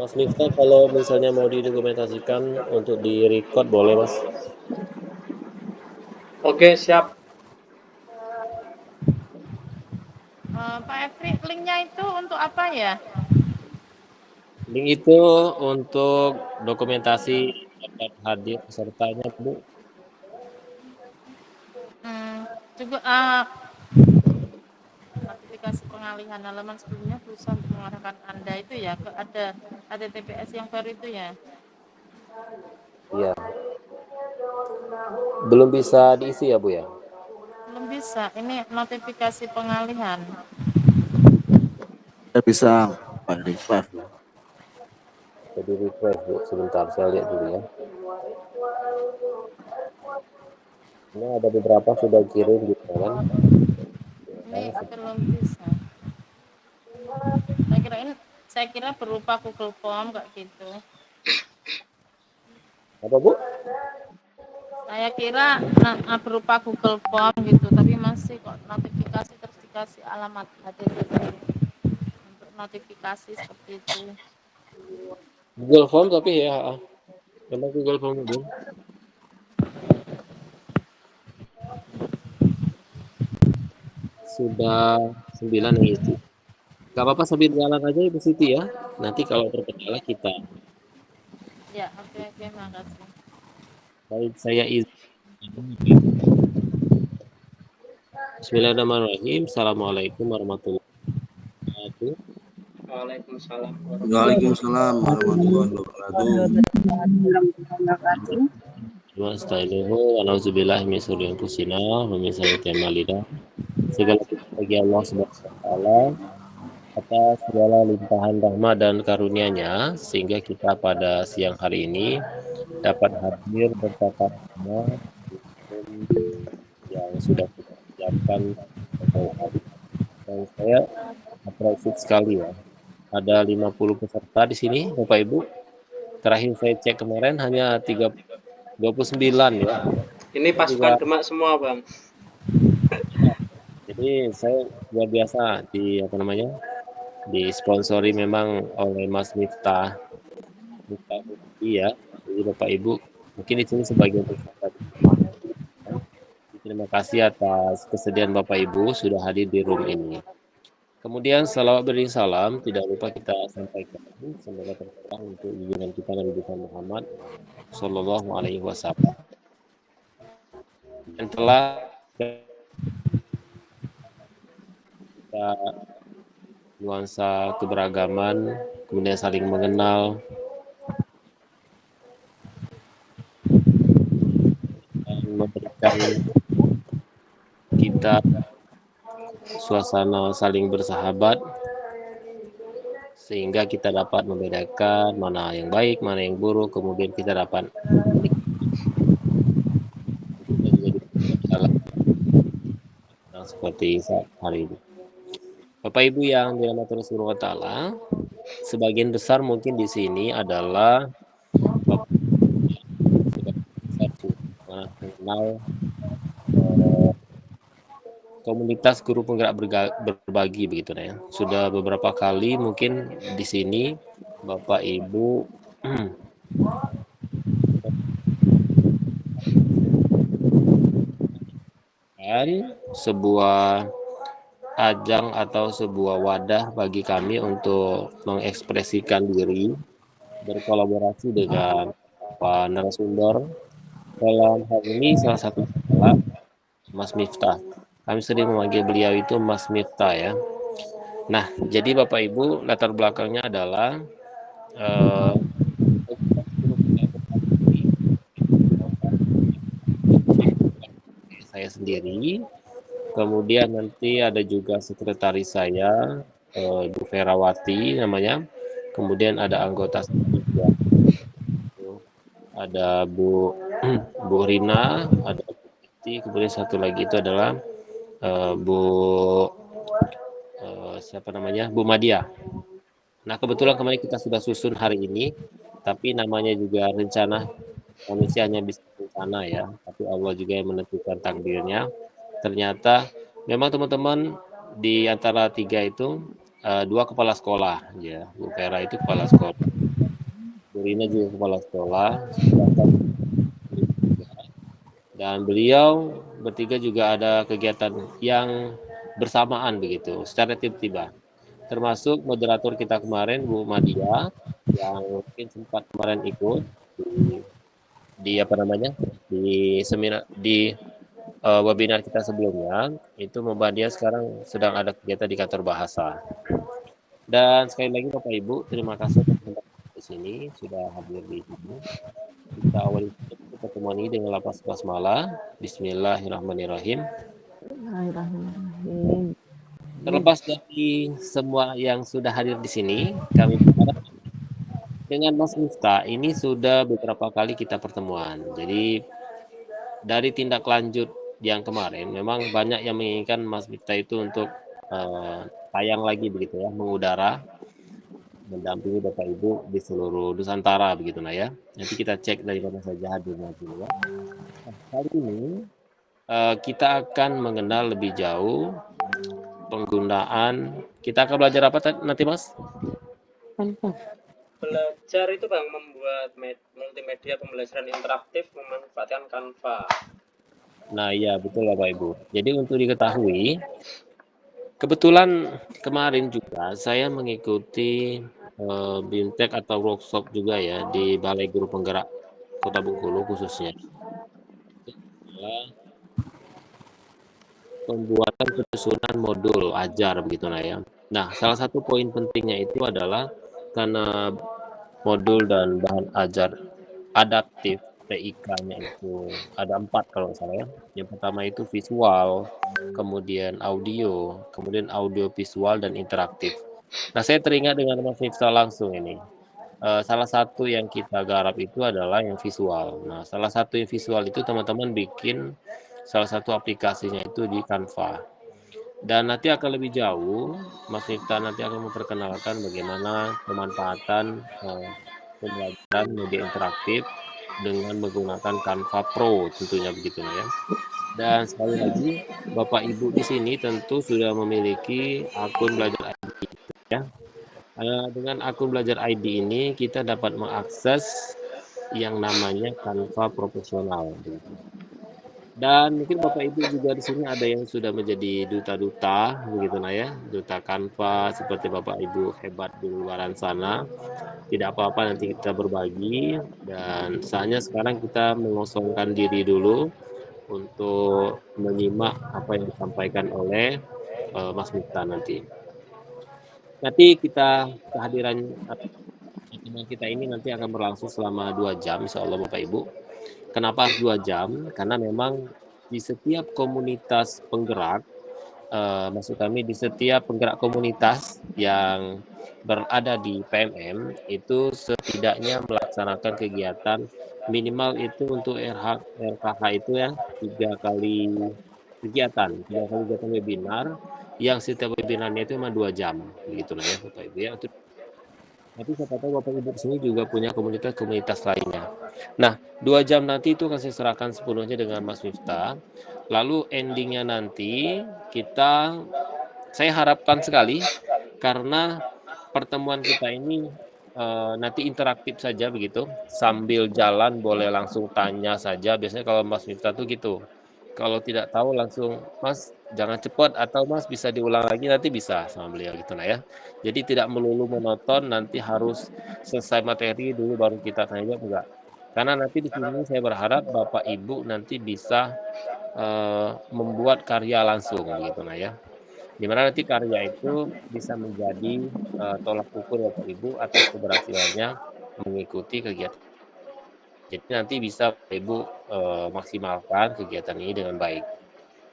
Mas Miftah kalau misalnya mau didokumentasikan untuk di-record boleh, Mas? Oke, siap. Pak Efri, linknya itu untuk apa ya? Link itu untuk dokumentasi dapat hadir pesertanya, Bu. Juga notifikasi pengalihan halaman sebelumnya berusaha untuk mengarahkan Anda itu ya ke ada HTTPS yang baru itu ya. Iya. Belum bisa diisi ya, Bu ya? Belum bisa. Ini notifikasi pengalihan. Saya bisa refresh ya. Jadi refresh, Bu. Sebentar, saya lihat dulu ya. Ini ada beberapa sudah kirim gitu kan. Ini belum bisa. Saya kira berupa Google Form kayak gitu. Apa, Bu? Saya kira berupa Google Form gitu, tapi masih kok notifikasi terus dikasih alamat HTTP untuk notifikasi seperti itu. Google Form tapi ya, memang Google Form, Bu. Sudah 9 yang isi. Gak apa-apa sambil jalan aja Ibu Siti ya. Nanti kalau terkendala kita. Ya, oke, makasih. Baik, saya izin. Bismillahirrahmanirrahim. Assalamualaikum warahmatullahi wabarakatuh. Waalaikumsalam. Waalaikumsalam warahmatullahi wabarakatuh. Wasta'inuhu wa na'udzubillahi min syururi anfusina wa min sayyiati a'malina. Segala puji bagi Allah Subhanahu wa taala atas segala limpahan rahmat dan karunia-Nya sehingga kita pada siang hari ini dapat hadir bertatap muka yang sudah kita siapkan dan saya apresiasi sekali ya. Ada 50 peserta di sini, Bapak Ibu. Terakhir saya cek kemarin hanya 29 ya. Ini pasukan Demak semua, Bang. Jadi saya luar biasa disponsori memang oleh Mas Miftah. Iya, jadi Bapak Ibu mungkin di sini sebagian besar. Terima kasih atas kesediaan Bapak Ibu sudah hadir di room ini. Kemudian salawat beri salam tidak lupa kita sampaikan semoga tercurah untuk junjungan kita Nabi Muhammad Shallallahu Alaihi Wasallam yang telah kita nuansa keberagaman, kemudian saling mengenal, dan memberikan kita suasana saling bersahabat sehingga kita dapat membedakan mana yang baik, mana yang buruk, kemudian kita dapat seperti saat hari ini. Bapak Ibu yang dirahmati Allah Subhanahu wa taala, sebagian besar mungkin di sini adalah mengenal komunitas guru penggerak berbagi begitu ya. Sudah beberapa kali mungkin di sini Bapak Ibu dan sebuah ajang atau sebuah wadah bagi kami untuk mengekspresikan diri, berkolaborasi dengan narasumber. Dalam hal ini salah satu adalah Mas Miftah. Kami sering memanggil beliau itu Mas Miftah ya. Nah, jadi Bapak Ibu latar belakangnya adalah saya sendiri. Kemudian nanti ada juga sekretaris saya, Bu Ferawati namanya. Kemudian ada anggota juga. Ada Bu Rina, ada kemudian satu lagi itu adalah Bu Bu Madia. Nah kebetulan kemarin kita sudah susun hari ini, tapi namanya juga rencana, manusia hanya bisa rencana ya, tapi Allah juga yang menentukan takdirnya. Ternyata memang teman-teman di antara tiga itu dua kepala sekolah ya, Bu Vera itu kepala sekolah. Rina juga kepala sekolah, dan beliau bertiga juga ada kegiatan yang bersamaan begitu, secara tiba-tiba. Termasuk moderator kita kemarin, Bu Madia, yang mungkin sempat kemarin ikut di apa namanya di seminar di webinar kita sebelumnya. Itu Bu Madia sekarang sedang ada kegiatan di kantor bahasa. Dan sekali lagi Bapak Ibu, terima kasih teman-teman di sini sudah hadir di sini. Kita awali pertemuan ini dengan lapas basmalah. Bismillahirrahmanirrahim. Bismillahirrahmanirrahim. Terlepas dari semua yang sudah hadir di sini, kami berharap dengan Mas Miftah ini sudah beberapa kali kita pertemuan. Jadi dari tindak lanjut yang kemarin, memang banyak yang menginginkan Mas Miftah itu untuk tayang lagi begitu ya, mengudara, mendampingi Bapak Ibu di seluruh Nusantara begitu nah ya. Nanti kita cek dari mana saja hadirnya dulu ya. Nah, kali ini kita akan mengenal lebih jauh penggunaan. Kita akan belajar apa nanti Mas? Belajar itu Bang membuat multimedia pembelajaran interaktif memanfaatkan Canva. Nah iya betul Bapak Ibu. Jadi untuk diketahui, kebetulan kemarin juga saya mengikuti BIMTEK atau workshop juga ya di Balai Guru Penggerak Kota Bengkulu khususnya. Pembuatan penyusunan modul ajar begitu nah ya. Nah, salah satu poin pentingnya itu adalah karena modul dan bahan ajar adaptif TIK-nya itu ada 4 kalau nggak salah ya. Yang pertama itu visual, kemudian audio visual dan interaktif. Nah, saya teringat dengan Mas Miftah langsung ini. Salah satu yang kita garap itu adalah yang visual. Nah, salah satu yang visual itu teman-teman bikin salah satu aplikasinya itu di Canva. Dan nanti akan lebih jauh, Mas Miftah nanti akan memperkenalkan bagaimana pemanfaatan pembelajaran media interaktif dengan menggunakan Canva Pro tentunya begitu ya. Dan sekali lagi, Bapak Ibu di sini tentu sudah memiliki akun belajar ID ya. Dengan akun belajar ID ini kita dapat mengakses yang namanya Canva profesional. Dan mungkin Bapak Ibu juga di sini ada yang sudah menjadi duta-duta begitu nah ya, duta Canva seperti Bapak Ibu hebat di luaran sana. Tidak apa-apa nanti kita berbagi dan saatnya sekarang kita mengosongkan diri dulu untuk menyimak apa yang disampaikan oleh Mas Miftah nanti. Nanti kita kehadiran teman kita ini nanti akan berlangsung selama 2 jam insya Allah Bapak Ibu. Kenapa 2 jam? Karena memang di setiap komunitas penggerak, maksud kami di setiap penggerak komunitas yang berada di PMM itu setidaknya melaksanakan kegiatan minimal itu untuk RKH itu ya 3 kali kegiatan webinar yang setiap webinarnya itu memang 2 jam begitu lah ya Bapak Ibu ya. Tapi siapa tahu Bapak Ibu di sini juga punya komunitas lainnya. Nah, 2 jam nanti itu akan saya serahkan sepenuhnya dengan Mas Miftah. Lalu endingnya nanti saya harapkan sekali karena pertemuan kita ini nanti interaktif saja begitu. Sambil jalan boleh langsung tanya saja. Biasanya kalau Mas Miftah tuh gitu. Kalau tidak tahu langsung Mas jangan cepat atau Mas bisa diulang lagi nanti bisa sama beliau gitu nah ya. Jadi tidak melulu monoton nanti harus selesai materi dulu baru kita tanya jawab enggak. Karena nanti di sini saya berharap Bapak Ibu nanti bisa membuat karya langsung gitu nah ya. Dimana nanti karya itu bisa menjadi tolak ukur Bapak Ibu atas keberhasilannya mengikuti kegiatan. Jadi nanti bisa Bapak Ibu maksimalkan kegiatan ini dengan baik.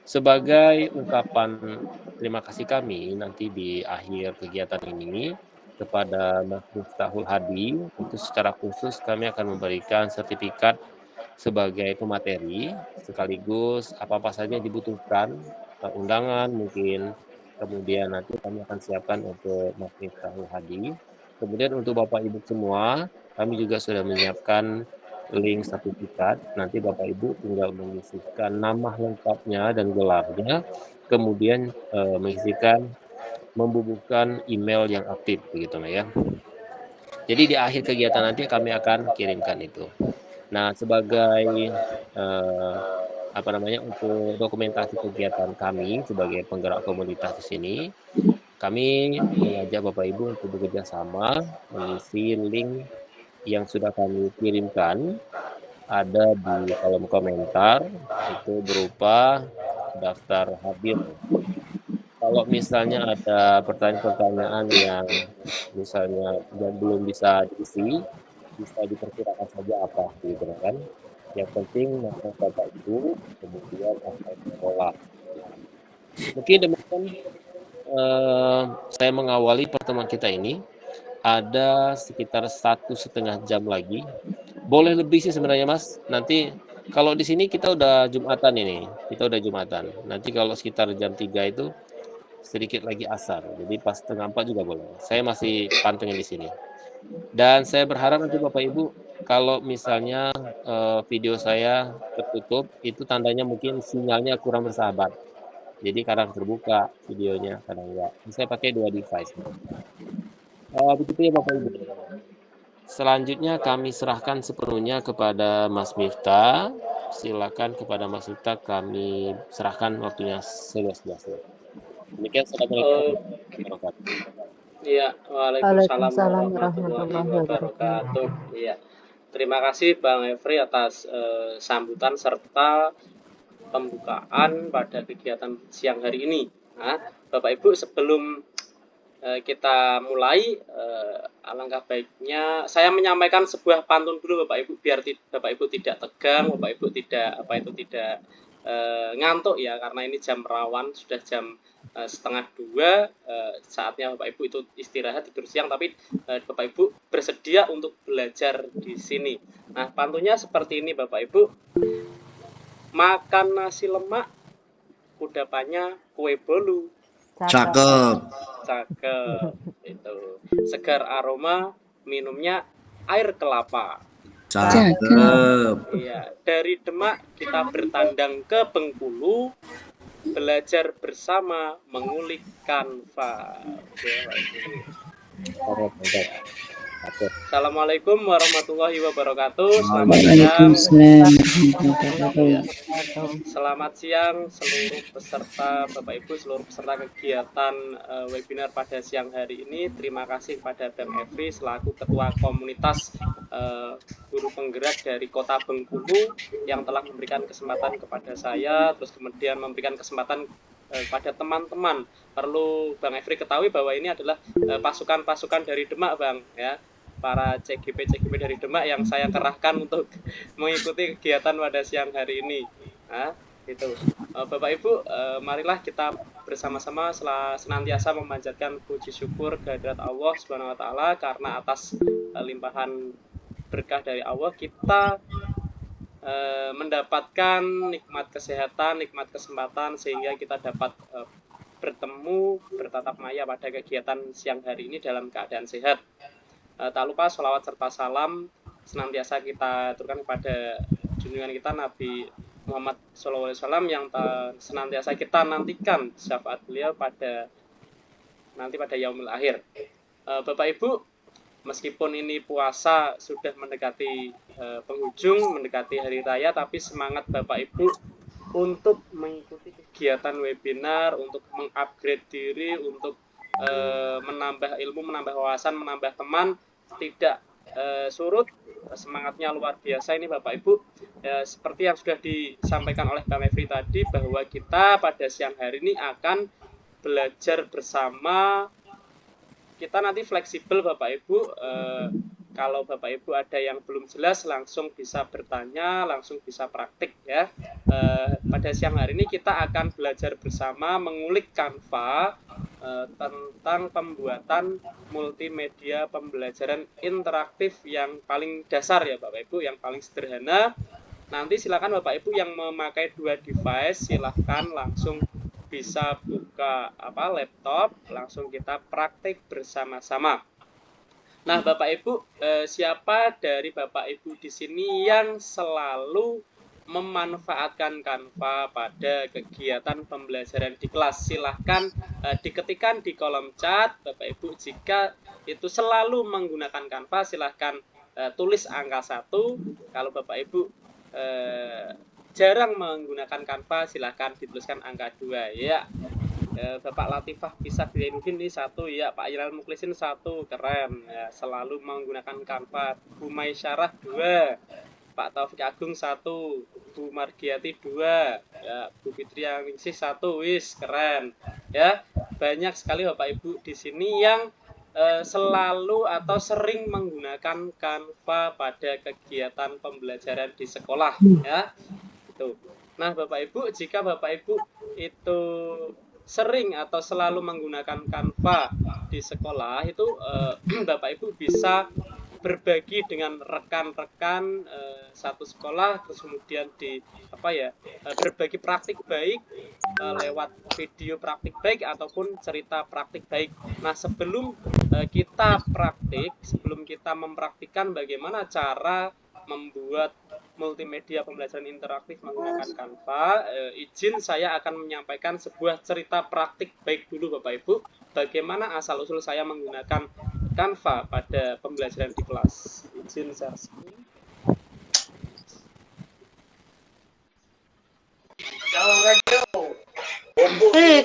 Sebagai ungkapan terima kasih kami nanti di akhir kegiatan ini kepada Mas Miftahul Hadi, itu secara khusus kami akan memberikan sertifikat sebagai pemateri sekaligus apa-apa saja yang dibutuhkan, undangan mungkin, kemudian nanti kami akan siapkan untuk Mas Miftahul Hadi. Kemudian untuk Bapak Ibu semua, kami juga sudah menyiapkan link sertifikat. Nanti Bapak Ibu tinggal mengisikan nama lengkapnya dan gelarnya, kemudian membubuhkan email yang aktif begitu ya. Jadi di akhir kegiatan nanti kami akan kirimkan itu. Nah, sebagai untuk dokumentasi kegiatan kami sebagai penggerak komunitas di sini, kami mengajak Bapak Ibu untuk bekerja sama mengisi link yang sudah kami kirimkan ada di kolom komentar, itu berupa daftar hadir. Kalau misalnya ada pertanyaan-pertanyaan yang misalnya belum bisa diisi, bisa diperkirakan saja apa gitu kan. Yang penting nama Bapak Ibu, kemudian asal sekolah. Mungkin demikian saya mengawali pertemuan kita ini. Ada sekitar 1,5 jam lagi. Boleh lebih sih sebenarnya Mas. Nanti kalau di sini kita udah Jumatan ini. Kita udah Jumatan. Nanti kalau sekitar jam 3 itu sedikit lagi asar. Jadi pas setengah 4 juga boleh. Saya masih pantengin di sini. Dan saya berharap nanti Bapak Ibu kalau misalnya video saya tertutup, itu tandanya mungkin sinyalnya kurang bersahabat. Jadi kadang terbuka videonya, kadang enggak. Saya pakai 2 device. Begitu ya Bapak Ibu. Selanjutnya kami serahkan sepenuhnya kepada Mas Miftah. Silakan kepada Mas Miftah kami serahkan waktunya seluas-luasnya. Demikian, assalamualaikum warahmatullahi wabarakatuh. Iya, waalaikumsalam warahmatullahi wabarakatuh. Iya, terima kasih Bang Efri atas sambutan serta pembukaan pada kegiatan siang hari ini. Nah, Bapak Ibu, sebelum kita mulai, alangkah baiknya saya menyampaikan sebuah pantun dulu Bapak Ibu, biar Bapak Ibu tidak tegang, Bapak Ibu tidak ngantuk ya, karena ini jam rawan, sudah jam 1:30, saatnya Bapak Ibu itu istirahat tidur siang, tapi Bapak Ibu bersedia untuk belajar di sini. Nah, pantunnya seperti ini Bapak Ibu. Makan nasi lemak, kudapannya kue bolu. Cakep. Cakep. Itu. Segar aroma, minumnya air kelapa. Cakep. Iya, dari Demak kita bertandang ke Bengkulu, belajar bersama mengulik kanva. Assalamualaikum warahmatullahi wabarakatuh. Selamat siang seluruh peserta, Bapak Ibu, seluruh peserta kegiatan webinar pada siang hari ini. Terima kasih kepada Bang Efri selaku Ketua Komunitas Guru Penggerak dari Kota Bengkulu yang telah memberikan kesempatan kepada saya, terus kemudian memberikan kesempatan pada teman-teman. Perlu Bang Efri ketahui bahwa ini adalah pasukan-pasukan dari Demak, Bang, ya. Para CGP dari Demak yang saya kerahkan untuk mengikuti kegiatan pada siang hari ini. Nah, itu. Bapak Ibu, marilah kita bersama-sama senantiasa memanjatkan puji syukur kehadirat Allah Subhanahu wa taala, karena atas limpahan berkah dari Allah kita mendapatkan nikmat kesehatan, nikmat kesempatan, sehingga kita dapat bertemu, bertatap maya pada kegiatan siang hari ini dalam keadaan sehat. Tak lupa sholawat serta salam senantiasa kita aturkan kepada junjungan kita Nabi Muhammad SAW yang senantiasa kita nantikan syafaat beliau pada yaumil akhir. Bapak Ibu, meskipun ini puasa sudah mendekati penghujung, mendekati hari raya, tapi semangat Bapak Ibu untuk mengikuti kegiatan webinar, untuk mengupgrade diri, untuk menambah ilmu, menambah wawasan, menambah teman, tidak surut. Semangatnya luar biasa ini Bapak Ibu. Seperti yang sudah disampaikan oleh Bang Efri tadi, bahwa kita pada siang hari ini akan belajar bersama. Kita nanti fleksibel Bapak Ibu, kalau Bapak Ibu ada yang belum jelas langsung bisa bertanya, langsung bisa praktik ya. Pada siang hari ini kita akan belajar bersama mengulik kanva tentang pembuatan multimedia pembelajaran interaktif yang paling dasar ya Bapak Ibu, yang paling sederhana. Nanti silakan Bapak Ibu yang memakai 2 device, silakan langsung bisa buka laptop, langsung kita praktik bersama-sama. Nah, Bapak Ibu, siapa dari Bapak Ibu di sini yang selalu memanfaatkan Canva pada kegiatan pembelajaran di kelas. Silahkan diketikkan di kolom chat Bapak Ibu. Jika itu selalu menggunakan Canva, silahkan tulis angka 1. Kalau Bapak Ibu jarang menggunakan Canva, silahkan dituliskan angka 2 ya. Bapak Latifah bisa Zainuddin ini 1 ya, Pak Ilal Muklisin 1, keren ya, selalu menggunakan Canva. Bu Maisyarah 2, Pak Taufik Agung 1, Bu Margiati 2, ya, Bu Fitri Ningsih 1, wis keren ya. Banyak sekali Bapak Ibu di sini yang selalu atau sering menggunakan Canva pada kegiatan pembelajaran di sekolah ya. Itu. Nah, Bapak Ibu, jika Bapak Ibu itu sering atau selalu menggunakan Canva di sekolah, itu Bapak Ibu bisa berbagi dengan rekan-rekan satu sekolah, terus kemudian berbagi praktik baik lewat video praktik baik ataupun cerita praktik baik. Nah, sebelum kita praktik, sebelum kita mempraktikkan bagaimana cara membuat multimedia pembelajaran interaktif menggunakan Canva, izin saya akan menyampaikan sebuah cerita praktik baik dulu Bapak Ibu, bagaimana asal-usul saya menggunakan Canva pada pembelajaran di kelas. Izin share screen.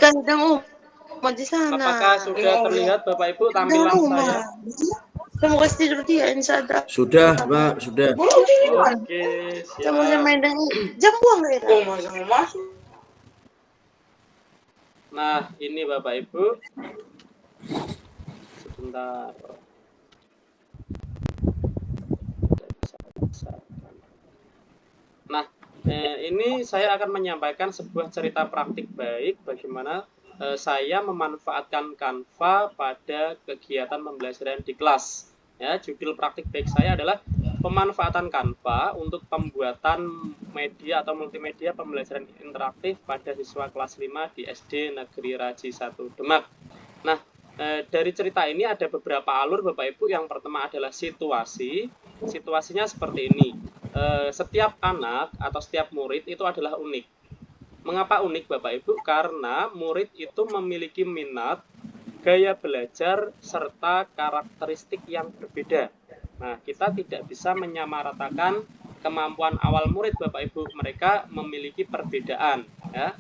Kan kamu mau di sana. Apakah sudah terlihat Bapak Ibu tampilan saya? Kamu kasih tidur dia, insya Allah. Sudah, Pak, sudah. Oke, siap. Kamu sama main dengan jam buang nggak ya? Masuk. Nah, ini Bapak Ibu. Sebentar. Nah, ini saya akan menyampaikan sebuah cerita praktik baik bagaimana saya memanfaatkan Canva pada kegiatan pembelajaran di kelas. Ya, judul praktik baik saya adalah pemanfaatan Canva untuk pembuatan media atau multimedia pembelajaran interaktif pada siswa kelas 5 di SD Negeri Raji 1 Demak. Nah, dari cerita ini ada beberapa alur Bapak Ibu. Yang pertama adalah situasi. Situasinya seperti ini. Setiap anak atau setiap murid itu adalah unik. Mengapa unik Bapak Ibu? Karena murid itu memiliki minat, gaya belajar, serta karakteristik yang berbeda. Nah, kita tidak bisa menyamaratakan kemampuan awal murid Bapak Ibu. Mereka memiliki perbedaan. Ya.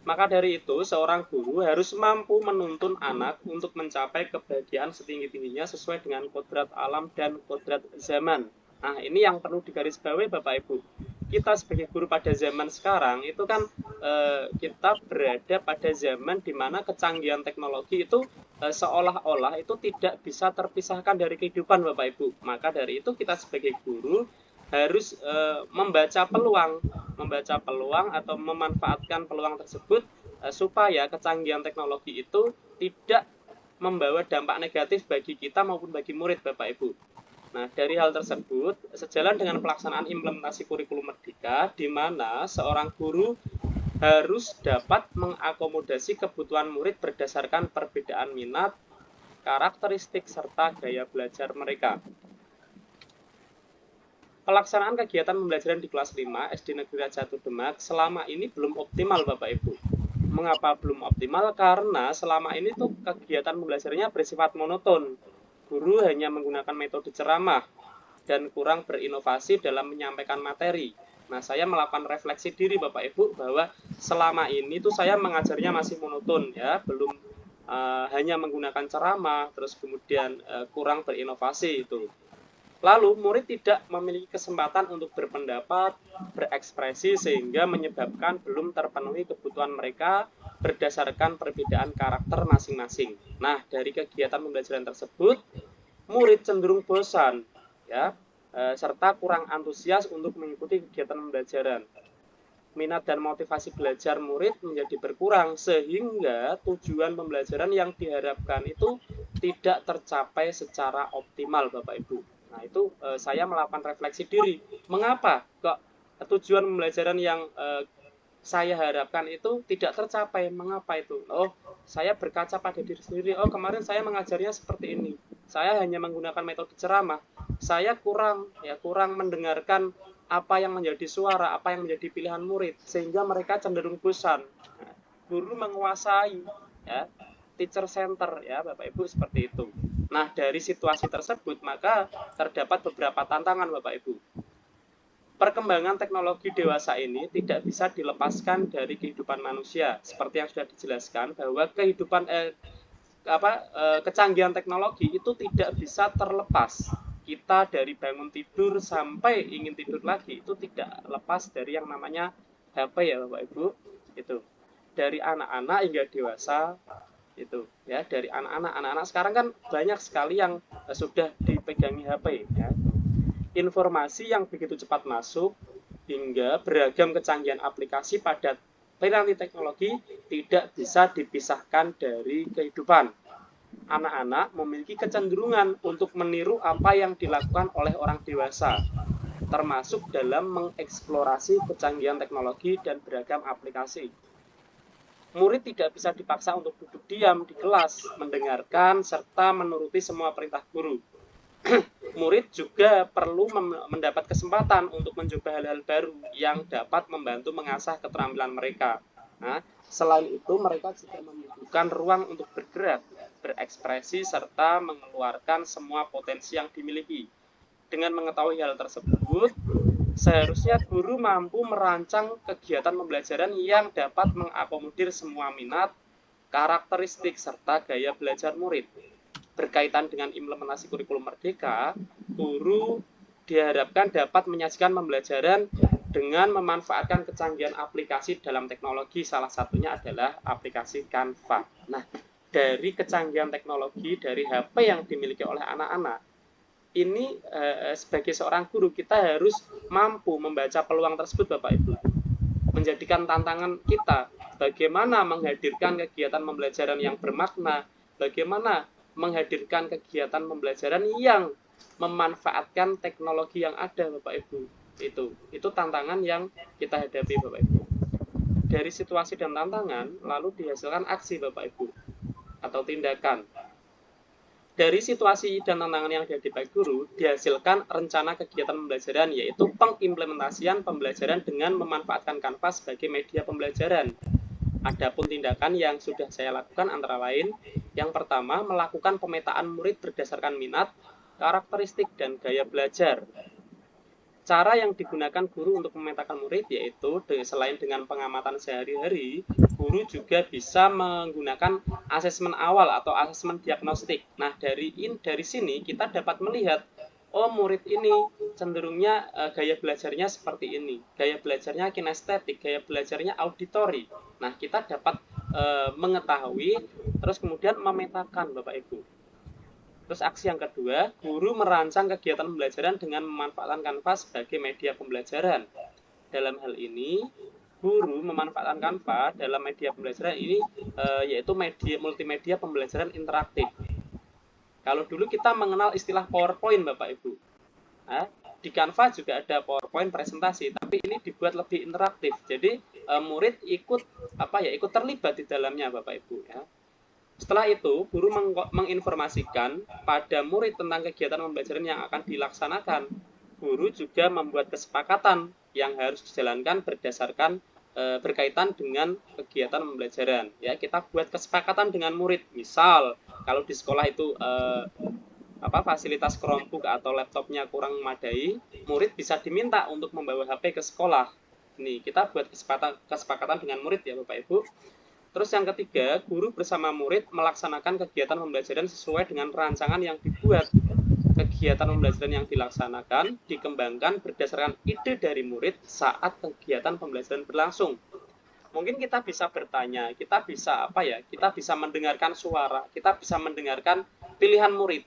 Maka dari itu, seorang guru harus mampu menuntun anak untuk mencapai kebahagiaan setinggi-tingginya sesuai dengan kodrat alam dan kodrat zaman. Nah, ini yang perlu digarisbawahi Bapak Ibu. Kita sebagai guru pada zaman sekarang itu kan kita berada pada zaman di mana kecanggihan teknologi itu seolah-olah itu tidak bisa terpisahkan dari kehidupan Bapak Ibu. Maka dari itu kita sebagai guru harus membaca peluang atau memanfaatkan peluang tersebut supaya kecanggihan teknologi itu tidak membawa dampak negatif bagi kita maupun bagi murid Bapak Ibu. Nah, dari hal tersebut, sejalan dengan pelaksanaan implementasi kurikulum Merdeka, di mana seorang guru harus dapat mengakomodasi kebutuhan murid berdasarkan perbedaan minat, karakteristik, serta gaya belajar mereka. Pelaksanaan kegiatan pembelajaran di kelas 5 SD Negeri Raji 1 Demak selama ini belum optimal Bapak Ibu. Mengapa belum optimal? Karena selama ini tuh kegiatan pembelajarannya bersifat monoton. Guru hanya menggunakan metode ceramah dan kurang berinovasi dalam menyampaikan materi. Nah, saya melakukan refleksi diri Bapak Ibu bahwa selama ini tuh saya mengajarnya masih monoton ya, belum hanya menggunakan ceramah, terus kemudian kurang berinovasi itu. Lalu murid tidak memiliki kesempatan untuk berpendapat, berekspresi sehingga menyebabkan belum terpenuhi kebutuhan mereka berdasarkan perbedaan karakter masing-masing. Nah, dari kegiatan pembelajaran tersebut, murid cenderung bosan, ya, serta kurang antusias untuk mengikuti kegiatan pembelajaran. Minat dan motivasi belajar murid menjadi berkurang sehingga tujuan pembelajaran yang diharapkan itu tidak tercapai secara optimal, Bapak Ibu. Nah, itu saya melakukan refleksi diri. Mengapa kok tujuan pembelajaran yang saya harapkan itu tidak tercapai? Mengapa itu? Oh, saya berkaca pada diri sendiri. Oh, kemarin saya mengajarnya seperti ini. Saya hanya menggunakan metode ceramah. Saya kurang mendengarkan apa yang menjadi suara, apa yang menjadi pilihan murid, sehingga mereka cenderung bosan. Nah, guru menguasai, ya, teacher center, ya Bapak Ibu, seperti itu. Nah, dari situasi tersebut maka terdapat beberapa tantangan Bapak Ibu. Perkembangan teknologi dewasa ini tidak bisa dilepaskan dari kehidupan manusia, seperti yang sudah dijelaskan bahwa kecanggihan teknologi itu tidak bisa terlepas. Kita dari bangun tidur sampai ingin tidur lagi itu tidak lepas dari yang namanya HP, ya Bapak Ibu. Itu dari anak-anak hingga dewasa, itu ya, dari anak-anak sekarang kan banyak sekali yang sudah dipegangi HP, ya. Informasi yang begitu cepat masuk hingga beragam kecanggihan aplikasi pada piranti teknologi tidak bisa dipisahkan dari kehidupan. Anak-anak memiliki kecenderungan untuk meniru apa yang dilakukan oleh orang dewasa, termasuk dalam mengeksplorasi kecanggihan teknologi dan beragam aplikasi. Murid tidak bisa dipaksa untuk duduk diam di kelas, mendengarkan, serta menuruti semua perintah guru. Murid juga perlu mendapat kesempatan untuk mencoba hal-hal baru yang dapat membantu mengasah keterampilan mereka. Nah, selain itu mereka juga membutuhkan ruang untuk bergerak, berekspresi, serta mengeluarkan semua potensi yang dimiliki. Dengan mengetahui hal tersebut, seharusnya guru mampu merancang kegiatan pembelajaran yang dapat mengakomodir semua minat, karakteristik, serta gaya belajar murid. Berkaitan dengan implementasi kurikulum merdeka, guru diharapkan dapat menyajikan pembelajaran dengan memanfaatkan kecanggihan aplikasi dalam teknologi, salah satunya adalah aplikasi Canva. Nah, dari kecanggihan teknologi dari HP yang dimiliki oleh anak-anak, ini sebagai seorang guru kita harus mampu membaca peluang tersebut Bapak Ibu. Menjadikan tantangan kita bagaimana menghadirkan kegiatan pembelajaran yang bermakna, bagaimana menghadirkan kegiatan pembelajaran yang memanfaatkan teknologi yang ada Bapak Ibu. Itu tantangan yang kita hadapi Bapak Ibu. Dari situasi dan tantangan lalu dihasilkan aksi Bapak Ibu atau tindakan. Dari situasi dan tantangan yang dihadapi guru dihasilkan rencana kegiatan pembelajaran, yaitu pengimplementasian pembelajaran dengan memanfaatkan Canva sebagai media pembelajaran. Adapun tindakan yang sudah saya lakukan antara lain, yang pertama, melakukan pemetaan murid berdasarkan minat, karakteristik, dan gaya belajar. Cara yang digunakan guru untuk memetakan murid yaitu selain dengan pengamatan sehari-hari, guru juga bisa menggunakan asesmen awal atau asesmen diagnostik. Nah, dari sini kita dapat melihat, oh murid ini cenderungnya gaya belajarnya seperti ini, gaya belajarnya kinestetik, gaya belajarnya auditori. Nah, kita dapat mengetahui, terus kemudian memetakan Bapak Ibu. Terus aksi yang kedua, guru merancang kegiatan pembelajaran dengan memanfaatkan Canva sebagai media pembelajaran. Dalam hal ini, guru memanfaatkan Canva dalam media pembelajaran ini yaitu multimedia pembelajaran interaktif. Kalau dulu kita mengenal istilah PowerPoint Bapak Ibu. Nah, di Canva juga ada PowerPoint presentasi, tapi ini dibuat lebih interaktif. Jadi murid ikut terlibat di dalamnya Bapak Ibu, ya. Setelah itu, guru menginformasikan pada murid tentang kegiatan pembelajaran yang akan dilaksanakan. Guru juga membuat kesepakatan yang harus dijalankan berdasarkan berkaitan dengan kegiatan pembelajaran. Ya, kita buat kesepakatan dengan murid. Misal, kalau di sekolah itu fasilitas Chromebook atau laptopnya kurang memadai, murid bisa diminta untuk membawa HP ke sekolah. Ini kita buat kesepakatan dengan murid ya Bapak Ibu. Terus yang ketiga, guru bersama murid melaksanakan kegiatan pembelajaran sesuai dengan rancangan yang dibuat. Kegiatan pembelajaran yang dilaksanakan dikembangkan berdasarkan ide dari murid saat kegiatan pembelajaran berlangsung. Mungkin kita bisa bertanya, kita bisa mendengarkan suara, kita bisa mendengarkan pilihan murid.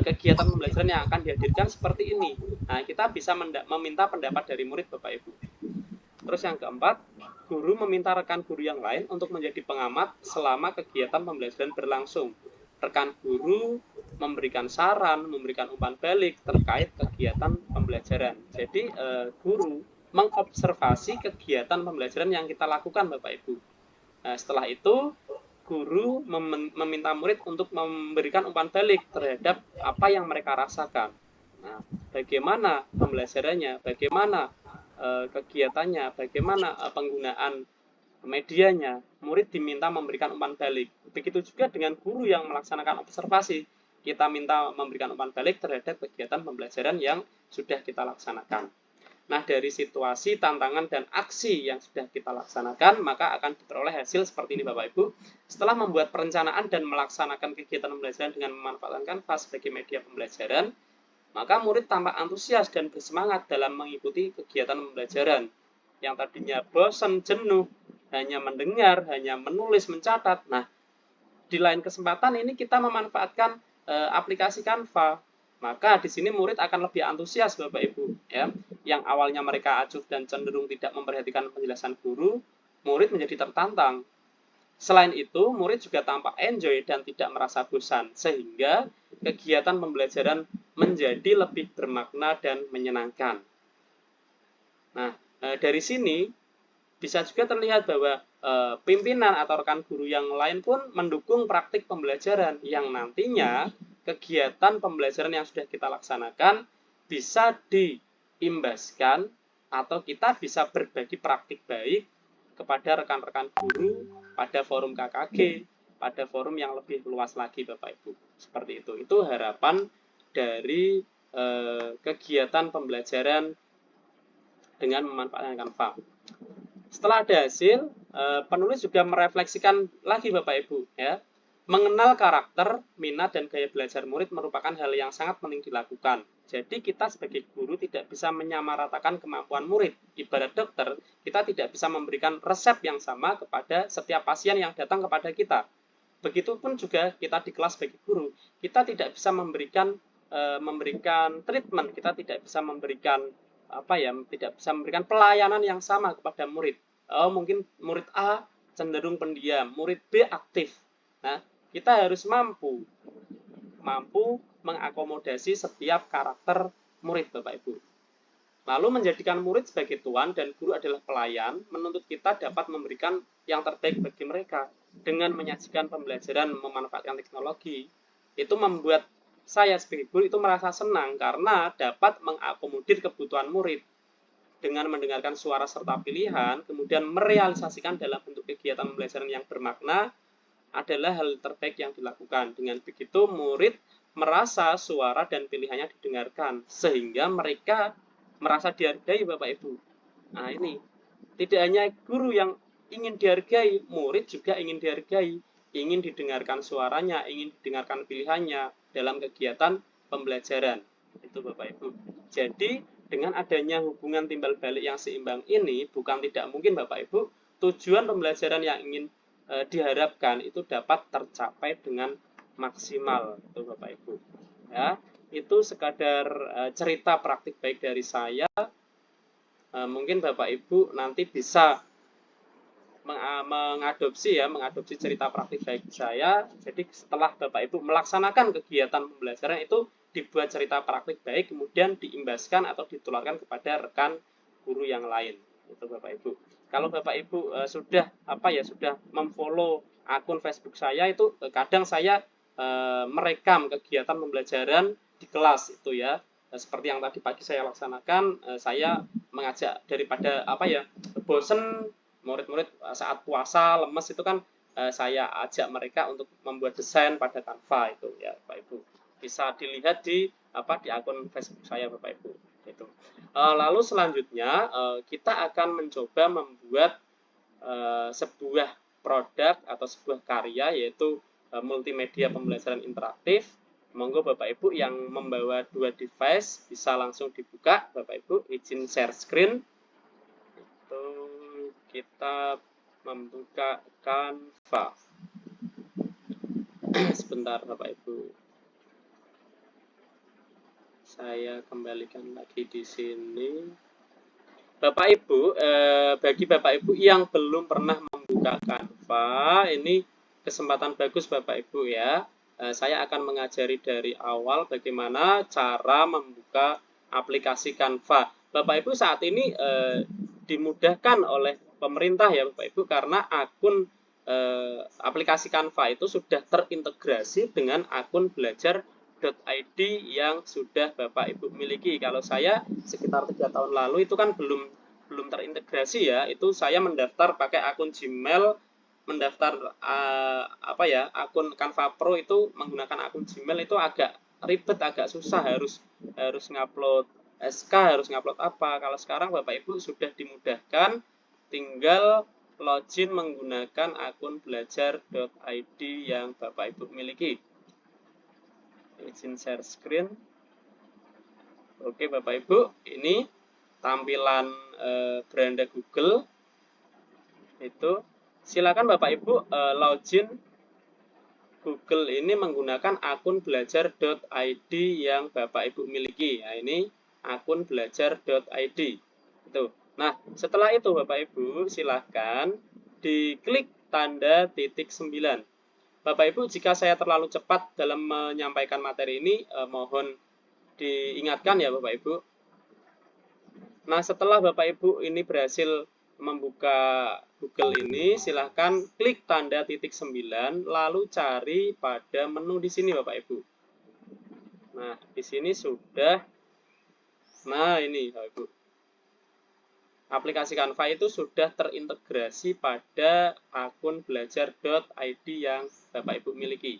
Kegiatan pembelajaran yang akan dihadirkan seperti ini. Nah, kita bisa meminta pendapat dari murid Bapak Ibu. Terus yang keempat, guru meminta rekan guru yang lain untuk menjadi pengamat selama kegiatan pembelajaran berlangsung. Rekan guru memberikan saran, memberikan umpan balik terkait kegiatan pembelajaran. Jadi guru mengobservasi kegiatan pembelajaran yang kita lakukan Bapak Ibu. Nah, setelah itu guru meminta murid untuk memberikan umpan balik terhadap apa yang mereka rasakan. Nah, bagaimana pembelajarannya, bagaimana kegiatannya, bagaimana penggunaan medianya, murid diminta memberikan umpan balik. Begitu juga dengan guru yang melaksanakan observasi, kita minta memberikan umpan balik terhadap kegiatan pembelajaran yang sudah kita laksanakan. Nah, dari situasi, tantangan, dan aksi yang sudah kita laksanakan, maka akan diperoleh hasil seperti ini Bapak Ibu. Setelah membuat perencanaan dan melaksanakan kegiatan pembelajaran dengan memanfaatkan Canva sebagai media pembelajaran, maka murid tampak antusias dan bersemangat dalam mengikuti kegiatan pembelajaran. Yang tadinya bosan, jenuh, hanya mendengar, hanya menulis, mencatat. Nah, di lain kesempatan ini kita memanfaatkan aplikasi Canva. Maka di sini murid akan lebih antusias Bapak Ibu, ya. Yang awalnya mereka acuh dan cenderung tidak memperhatikan penjelasan guru, murid menjadi tertantang. Selain itu, murid juga tampak enjoy dan tidak merasa bosan, sehingga kegiatan pembelajaran menjadi lebih bermakna dan menyenangkan. Nah, dari sini bisa juga terlihat bahwa pimpinan atau rekan guru yang lain pun mendukung praktik pembelajaran yang nantinya kegiatan pembelajaran yang sudah kita laksanakan bisa diimbaskan atau kita bisa berbagi praktik baik kepada rekan-rekan guru pada forum KKG, pada forum yang lebih luas lagi Bapak Ibu. Seperti itu. Itu harapan dari kegiatan pembelajaran dengan memanfaatkan Canva. Setelah ada hasil, penulis juga merefleksikan lagi Bapak Ibu, ya. Mengenal karakter, minat, dan gaya belajar murid merupakan hal yang sangat penting dilakukan. Jadi kita sebagai guru tidak bisa menyamaratakan kemampuan murid. Ibarat dokter, kita tidak bisa memberikan resep yang sama kepada setiap pasien yang datang kepada kita. Begitupun juga kita di kelas sebagai guru, kita tidak bisa memberikan treatment, kita tidak bisa memberikan tidak bisa memberikan pelayanan yang sama kepada murid. Mungkin murid A cenderung pendiam, murid B aktif. Nah, kita harus mampu mengakomodasi setiap karakter murid Bapak Ibu. Lalu menjadikan murid sebagai tuan dan guru adalah pelayan, menuntut kita dapat memberikan yang terbaik bagi mereka dengan menyajikan pembelajaran memanfaatkan teknologi. Itu membuat saya sebagai guru itu merasa senang karena dapat mengakomodir kebutuhan murid dengan mendengarkan suara serta pilihan, kemudian merealisasikan dalam bentuk kegiatan pembelajaran yang bermakna adalah hal terbaik yang dilakukan. Dengan begitu, murid merasa suara dan pilihannya didengarkan, sehingga mereka merasa dihargai Bapak Ibu. Nah ini, tidak hanya guru yang ingin dihargai, murid juga ingin dihargai, ingin didengarkan suaranya, ingin didengarkan pilihannya dalam kegiatan pembelajaran. Itu Bapak Ibu. Jadi, dengan adanya hubungan timbal balik yang seimbang ini, bukan tidak mungkin Bapak Ibu, tujuan pembelajaran yang ingin diharapkan itu dapat tercapai dengan maksimal, itu Bapak Ibu. Ya, itu sekadar cerita praktik baik dari saya. Mungkin Bapak Ibu nanti bisa mengadopsi cerita praktik baik saya. Jadi setelah Bapak Ibu melaksanakan kegiatan pembelajaran itu dibuat cerita praktik baik, kemudian diimbaskan atau ditularkan kepada rekan guru yang lain. Itu Bapak Ibu. Kalau Bapak Ibu sudah memfollow akun Facebook saya, itu kadang saya merekam kegiatan pembelajaran di kelas itu ya. Seperti yang tadi pagi saya laksanakan, saya mengajak daripada bosen murid-murid saat puasa lemes itu kan saya ajak mereka untuk membuat desain pada Canva itu ya Bapak Ibu. Bisa dilihat di akun Facebook saya Bapak Ibu. Itu. Lalu selanjutnya kita akan mencoba membuat sebuah produk atau sebuah karya yaitu multimedia pembelajaran interaktif. Monggo Bapak Ibu yang membawa 2 device bisa langsung dibuka Bapak Ibu, izin share screen. Itu kita membuka Canva. Sebentar Bapak Ibu. Saya kembalikan lagi di sini. Bapak Ibu, bagi Bapak Ibu yang belum pernah membuka Canva, ini kesempatan bagus Bapak Ibu ya. Saya akan mengajari dari awal bagaimana cara membuka aplikasi Canva. Bapak Ibu saat ini dimudahkan oleh pemerintah ya Bapak Ibu karena akun aplikasi Canva itu sudah terintegrasi dengan akun belajar .id yang sudah Bapak Ibu miliki. Kalau saya sekitar 3 tahun lalu itu kan belum terintegrasi ya. Itu saya mendaftar pakai akun Gmail, mendaftar akun Canva Pro itu menggunakan akun Gmail itu agak ribet, agak susah, harus ngupload SK, harus ngupload apa. Kalau sekarang Bapak Ibu sudah dimudahkan, tinggal login menggunakan akun belajar.id yang Bapak Ibu miliki. Izin share screen. Oke Bapak Ibu, ini tampilan beranda Google. Itu silakan Bapak Ibu login Google ini menggunakan akun belajar.id yang Bapak Ibu miliki. Nah, ini akun belajar.id. Itu. Nah, setelah itu Bapak Ibu silahkan diklik tanda titik 9. Bapak Ibu, jika saya terlalu cepat dalam menyampaikan materi ini, mohon diingatkan ya Bapak Ibu. Nah, setelah Bapak Ibu ini berhasil membuka Google ini, silahkan klik tanda titik 9, lalu cari pada menu di sini Bapak Ibu. Nah, di sini sudah, nah ini Bapak Ibu. Aplikasi Canva itu sudah terintegrasi pada akun belajar.id yang Bapak Ibu miliki.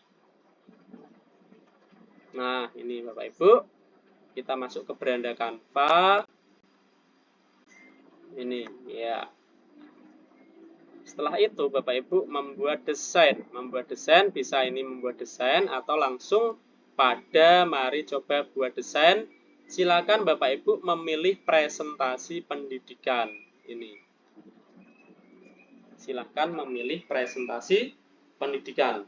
Nah, ini Bapak Ibu, kita masuk ke beranda Canva. Ini ya. Setelah itu Bapak Ibu membuat desain. Membuat desain bisa ini membuat desain atau langsung pada mari coba buat desain. Silakan Bapak Ibu memilih presentasi pendidikan ini. Silakan memilih presentasi pendidikan.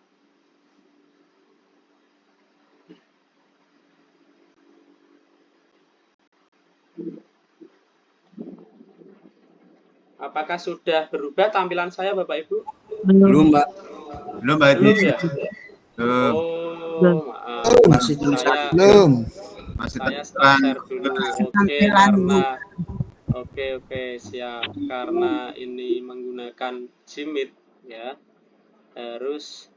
Apakah sudah berubah tampilan saya Bapak Ibu? Belum, Mbak. Belum, Mbak Edi. Belum ya? Belum. Oh, maaf. Masih tulisan Saya, belum. Masih saya tekan. share dulu. Oke, siap. Karena ini menggunakan Gmeet ya. Harus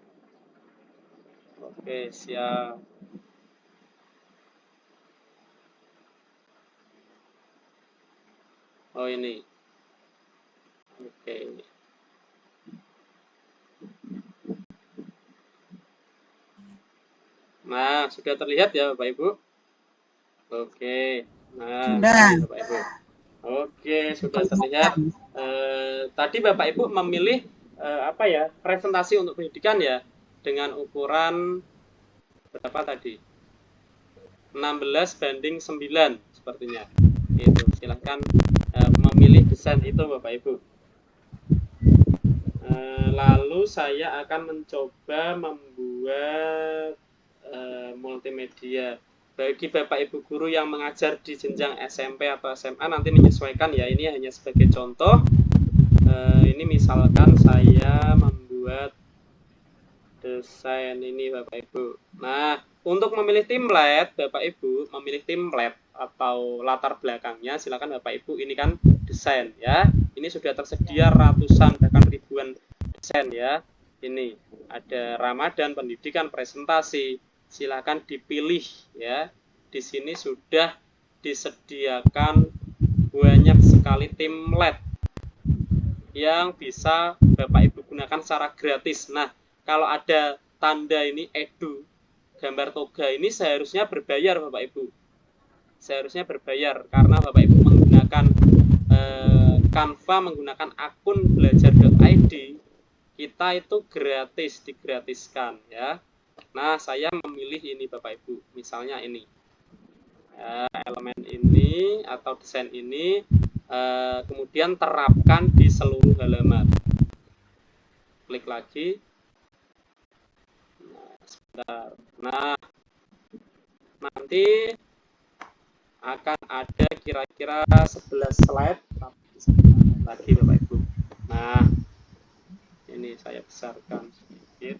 oke, siap. Oh, ini. Oke. Nah, sudah terlihat ya Bapak Ibu? Oke. Nah, Sudah. Bapak Ibu. Oke, sudah terlihat. Tadi Bapak Ibu memilih presentasi untuk pendidikan ya dengan ukuran berapa tadi? 16:9 sepertinya. Itu, silahkan memilih desain itu Bapak Ibu. Lalu saya akan mencoba membuat multimedia. Bagi Bapak Ibu guru yang mengajar di jenjang SMP atau SMA nanti menyesuaikan ya, ini hanya sebagai contoh. Ini misalkan saya membuat desain ini Bapak Ibu. Nah, untuk memilih template Bapak Ibu, memilih template atau latar belakangnya silakan Bapak Ibu, ini kan desain ya. Ini sudah tersedia ratusan bahkan ribuan desain ya. Ini ada Ramadan, pendidikan, presentasi. Silakan dipilih ya. Di sini sudah disediakan banyak sekali template yang bisa Bapak Ibu gunakan secara gratis. Nah, kalau ada tanda ini edu, gambar toga ini seharusnya berbayar Bapak Ibu. Seharusnya berbayar karena Bapak Ibu menggunakan Canva, menggunakan akun belajar.id, kita itu gratis, digratiskan ya. Nah, saya memilih ini Bapak Ibu, misalnya ini elemen ini atau desain ini, kemudian terapkan di seluruh halaman. Klik lagi. Nah, sebentar. Nah, nanti akan ada kira-kira 11 slide lagi Bapak Ibu. Nah, ini saya besarkan sedikit.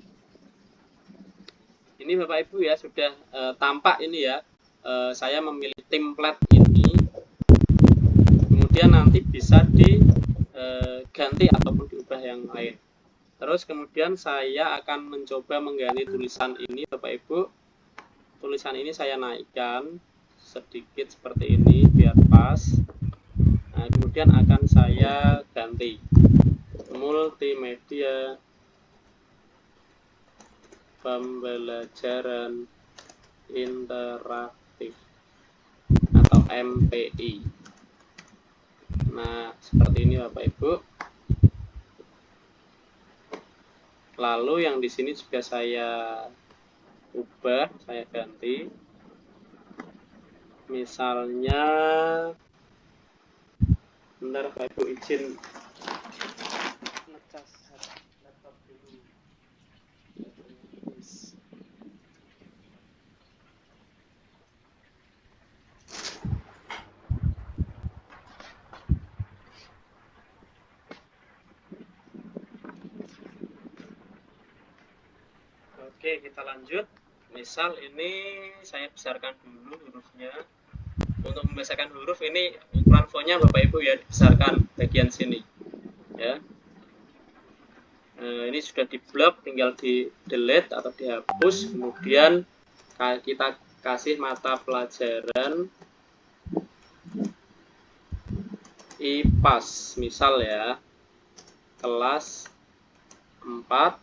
Ini Bapak Ibu ya sudah tampak ini ya. Saya memilih template ini, kemudian nanti bisa diganti ataupun diubah yang lain. Terus kemudian saya akan mencoba mengganti tulisan ini Bapak Ibu. tulisan ini saya naikkan sedikit seperti ini biar pas. Nah, kemudian akan saya ganti multimedia pembelajaran interaktif atau MPI. Nah, seperti ini Bapak Ibu. Lalu yang di sini juga saya ubah, saya ganti. Misalnya, bentar Bapak Ibu izin ngecas laptop dulu. Oke, kita lanjut. Misal ini saya besarkan dulu hurufnya. Untuk membesarkan huruf ini ukuran fontnya Bapak Ibu ya dibesarkan bagian sini. Ya. Ini sudah di blok, tinggal di delete atau dihapus. Kemudian kita kasih mata pelajaran IPAS, misal ya, kelas 4,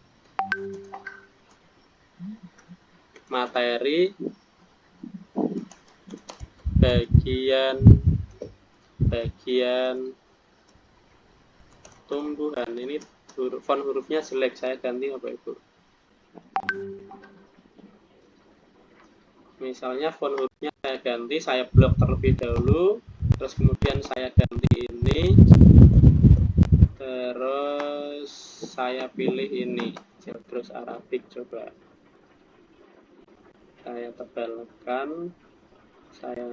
materi bagian tumbuhan. Ini font hurufnya jelek, saya ganti Bapak Ibu. Misalnya font hurufnya saya ganti, saya blok terlebih dahulu, terus kemudian saya ganti ini, terus saya pilih ini, Children's Arabic. Coba saya tebalkan, saya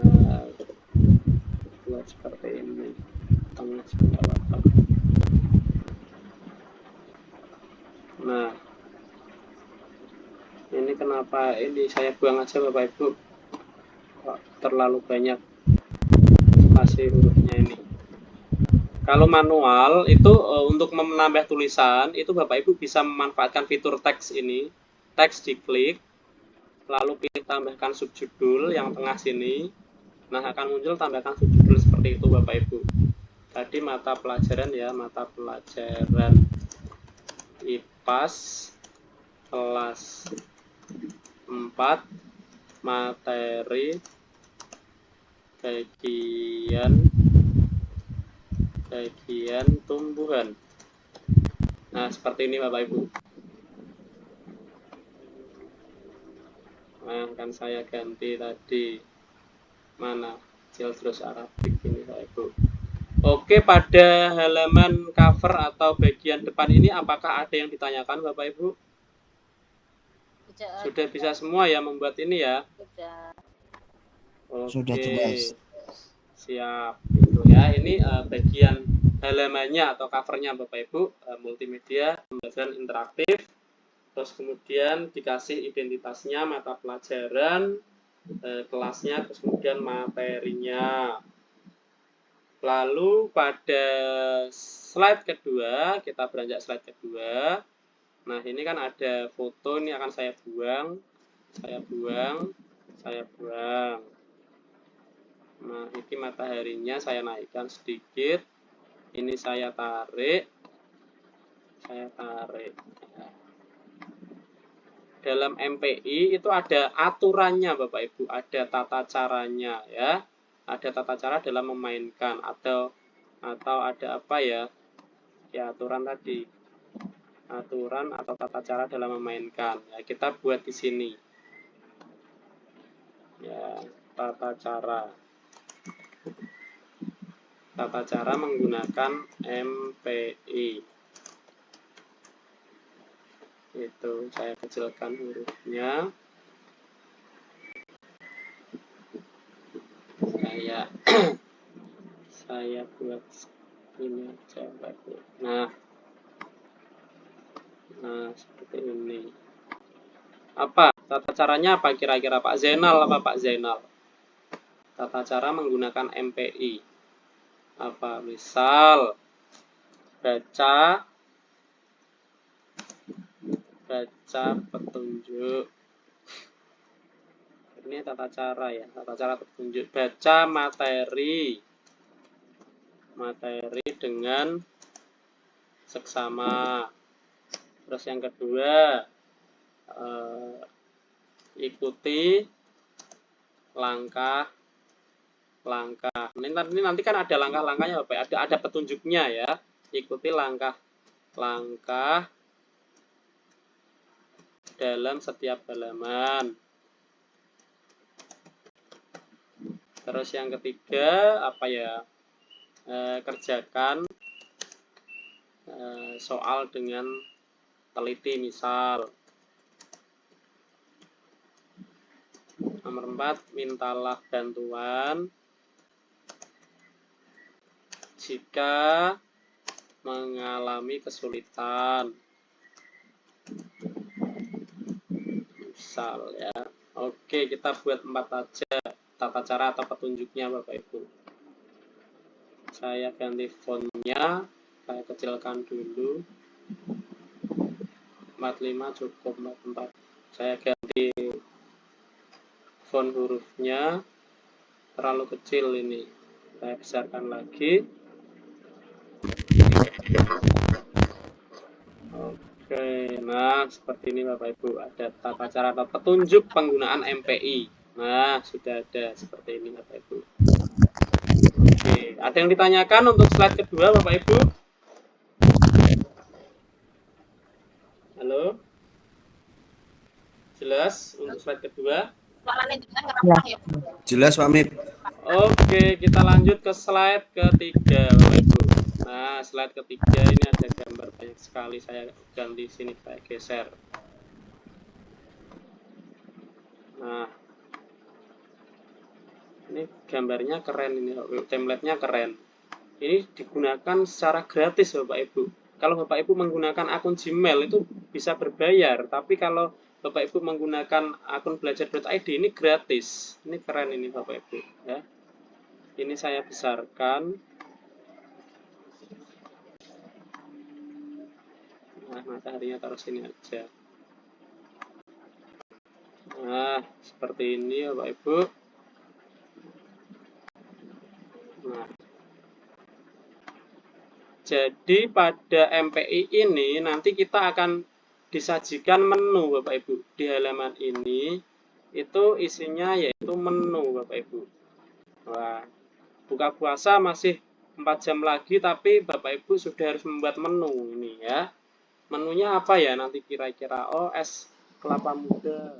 buat seperti ini, tengah apa. Nah, ini kenapa ini saya buang aja Bapak Ibu, kok terlalu banyak spasi hurufnya ini. Kalau manual itu untuk menambah tulisan itu Bapak Ibu bisa memanfaatkan fitur teks ini, teks diklik, lalu pilih tambahkan subjudul yang tengah sini. Nah, akan muncul tambahkan subjudul seperti itu Bapak Ibu. Tadi mata pelajaran ya, mata pelajaran IPAS kelas 4, materi bagian tumbuhan. Nah, seperti ini Bapak Ibu. Nah, akan saya ganti tadi mana Children's Arabic ini Bapak Ibu. Oke, pada halaman cover atau bagian depan ini apakah ada yang ditanyakan Bapak Ibu? Sudah bisa semua ya membuat ini ya? Oke. Sudah jelas. Siap itu ya. Ini bagian halamannya atau covernya Bapak Ibu, multimedia pembelajaran interaktif. Terus kemudian dikasih identitasnya, mata pelajaran, kelasnya, terus kemudian materinya. Lalu pada slide kedua, kita beranjak slide kedua. Nah, ini kan ada foto, ini akan saya buang. Nah, ini mataharinya saya naikkan sedikit. Ini saya tarik. Dalam MPI itu ada aturannya Bapak Ibu, ada tata caranya ya. Ada tata cara dalam memainkan atau ada apa ya? Ya, aturan tadi. Aturan atau tata cara dalam memainkan. Ya, kita buat di sini. Ya, tata cara menggunakan MPI. Itu saya kecilkan hurufnya. Saya buat ini aja Bapak. Nah, seperti ini. Apa tata caranya, apa kira-kira Pak Zainal? Tata cara menggunakan MPI apa? Misal baca petunjuk, Ini tata cara ya, tata cara petunjuk. Baca materi dengan seksama. Terus yang kedua, ikuti langkah. Ini nanti kan ada langkah-langkahnya, Bapak. Ada petunjuknya ya. Ikuti langkah-langkah dalam setiap halaman. Terus yang ketiga apa ya? Kerjakan soal dengan teliti, misal. Nomor 4, mintalah bantuan jika mengalami kesulitan. Misal ya. Oke, kita buat 4 aja tata cara atau petunjuknya Bapak Ibu. Saya ganti fontnya, saya kecilkan dulu. 45 cukup, 44. Saya ganti font hurufnya, terlalu kecil ini. Saya besarkan lagi. Oke, nah seperti ini Bapak Ibu. Ada tata cara atau petunjuk penggunaan MPI. Nah, sudah ada seperti ini Bapak Ibu. Oke, ada yang ditanyakan untuk slide kedua Bapak Ibu? Halo? Jelas untuk slide kedua? Jelas Pak Mip. Oke, kita lanjut ke slide ketiga Bapak Ibu. Nah, slide ketiga ini ada gambar banyak sekali. Saya ganti sini, saya geser. Nah, ini gambarnya keren, ini template-nya keren. Ini digunakan secara gratis Bapak Ibu. Kalau Bapak Ibu menggunakan akun Gmail itu bisa berbayar, tapi kalau Bapak Ibu menggunakan akun belajar.id ini gratis. Ini keren ini Bapak Ibu ya. Ini saya besarkan. Nah, mataharinya taruh sini aja. Nah, seperti ini Bapak Ibu. Nah, jadi pada MPI ini nanti kita akan disajikan menu Bapak Ibu. Di halaman ini itu isinya yaitu menu Bapak Ibu. Wah, buka puasa masih 4 jam lagi, tapi Bapak Ibu sudah harus membuat menu ini ya. Menunya apa ya nanti kira-kira? Oh, es kelapa muda,